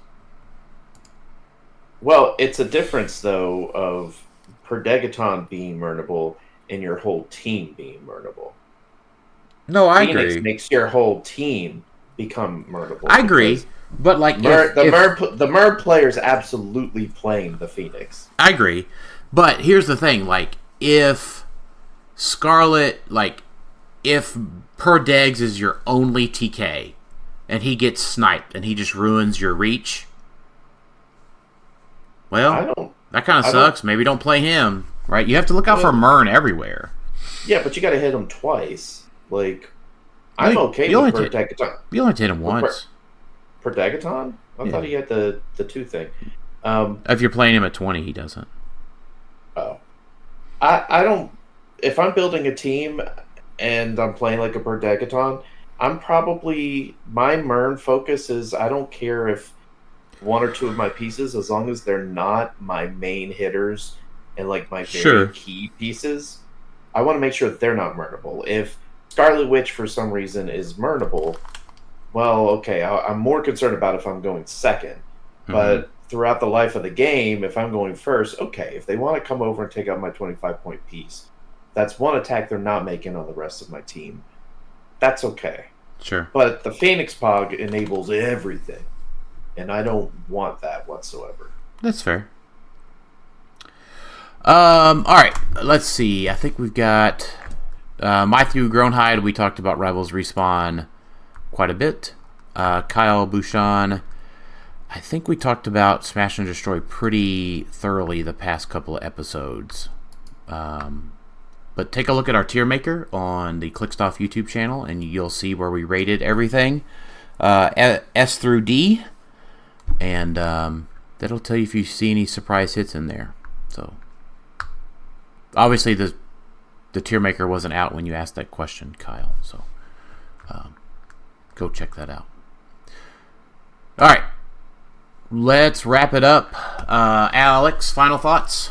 Well, it's a difference, though, of Perdegaton being Mernable and your whole team being Mernable. No, I Phoenix agree. Makes your whole team become Mernable. I agree, but like the Mer player's absolutely playing the Phoenix. I agree, but here's the thing: like, if Scarlet, like, if Perdegs is your only TK, and he gets sniped and he just ruins your reach, well, that kind of sucks. Maybe don't play him, right? You have to look out for Mern everywhere. Yeah, but you got to hit him twice. Like, I'm okay with Perdegaton. You only hit him once. Perdegaton? I thought he had the 2 thing. If you're playing him at 20, he doesn't. Oh. I don't... If I'm building a team and I'm playing like a Perdegaton, I'm probably... My Mern focus is I don't care if 1 or 2 of my pieces, as long as they're not my main hitters and like my very key pieces, I want to make sure that they're not Mernable. If Scarlet Witch for some reason is Mernable, well, okay, I'm more concerned about if I'm going second. Mm-hmm. But throughout the life of the game, if I'm going first, okay, if they want to come over and take out my 25-point piece, that's 1 attack they're not making on the rest of my team. That's okay. Sure. But the Phoenix Pog enables everything, and I don't want that whatsoever. That's fair. All right, let's see. I think we've got Matthew Groenhide. We talked about Rivals Respawn quite a bit. Kyle Bouchon. I think we talked about Smash and Destroy pretty thoroughly the past couple of episodes. But take a look at our tier maker on the Clixed Off YouTube channel, and you'll see where we rated everything, S through D, and that'll tell you if you see any surprise hits in there. So, obviously the tier maker wasn't out when you asked that question, Kyle. So, go check that out. All right, let's wrap it up. Alex, final thoughts?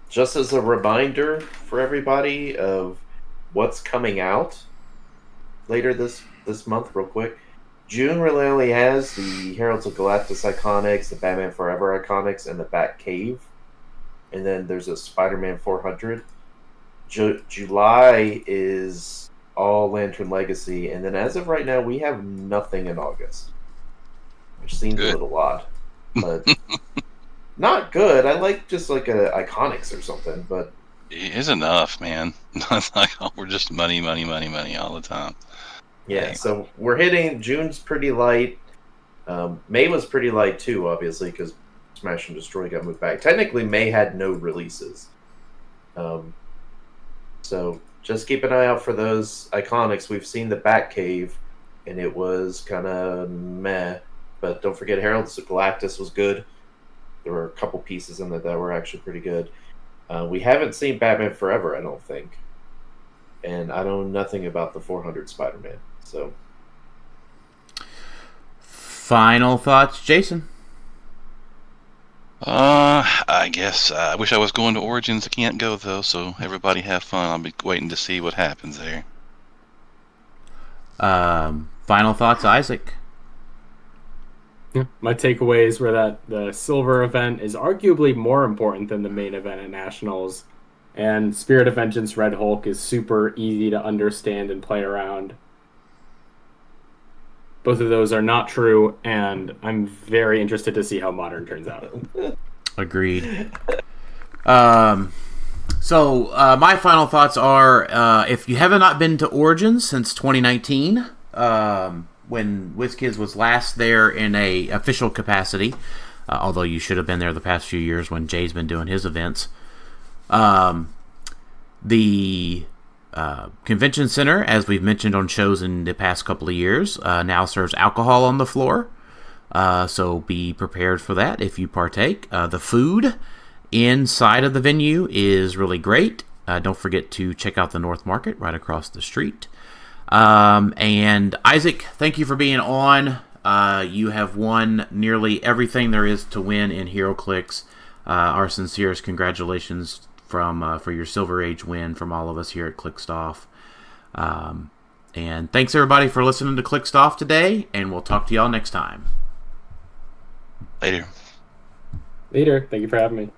Just as a reminder for everybody of what's coming out later this month, real quick. June really only has the Heralds of Galactus Iconics, the Batman Forever Iconics, and the Batcave. And then there's a Spider-Man 400. July is all Lantern Legacy. And then as of right now, we have nothing in August. Which seems a little odd. But not good. I like just like a Iconics or something, but It is enough, man. It's like, we're just money all the time. yeah, so we're hitting June's pretty light. May was pretty light too, obviously, because Smash and Destroy got moved back. Technically, May had no releases. So just keep an eye out for those Iconics. We've seen the Batcave, and it was kind of meh. But don't forget, Heralds of Galactus was good. There were a couple pieces in there that were actually pretty good. We haven't seen Batman Forever, I don't think. And I know nothing about the 400 Spider-Man. So, Final thoughts, Jason? I guess I wish I was going to Origins. I can't go, though, so everybody have fun. I'll be waiting to see what happens there. Final thoughts, Isaac? Yeah. My takeaways were that the silver event is arguably more important than the main event at Nationals, and Spirit of Vengeance Red Hulk is super easy to understand and play around. Both of those are not true, and I'm very interested to see how Modern turns out. Agreed. So my final thoughts are, if you have not been to Origins since 2019, when WizKids was last there in a official capacity, although you should have been there the past few years when Jay's been doing his events. The convention center, as we've mentioned on shows in the past couple of years, now serves alcohol on the floor. So be prepared for that if you partake. The food inside of the venue is really great. Don't forget to check out the North Market right across the street. And Isaac, thank you for being on. You have won nearly everything there is to win in Heroclix. Our sincerest congratulations for your Silver Age win from all of us here at Clixed Off. And thanks everybody for listening to Clixed Off today, and we'll talk to y'all next time. Later. Later. Thank you for having me.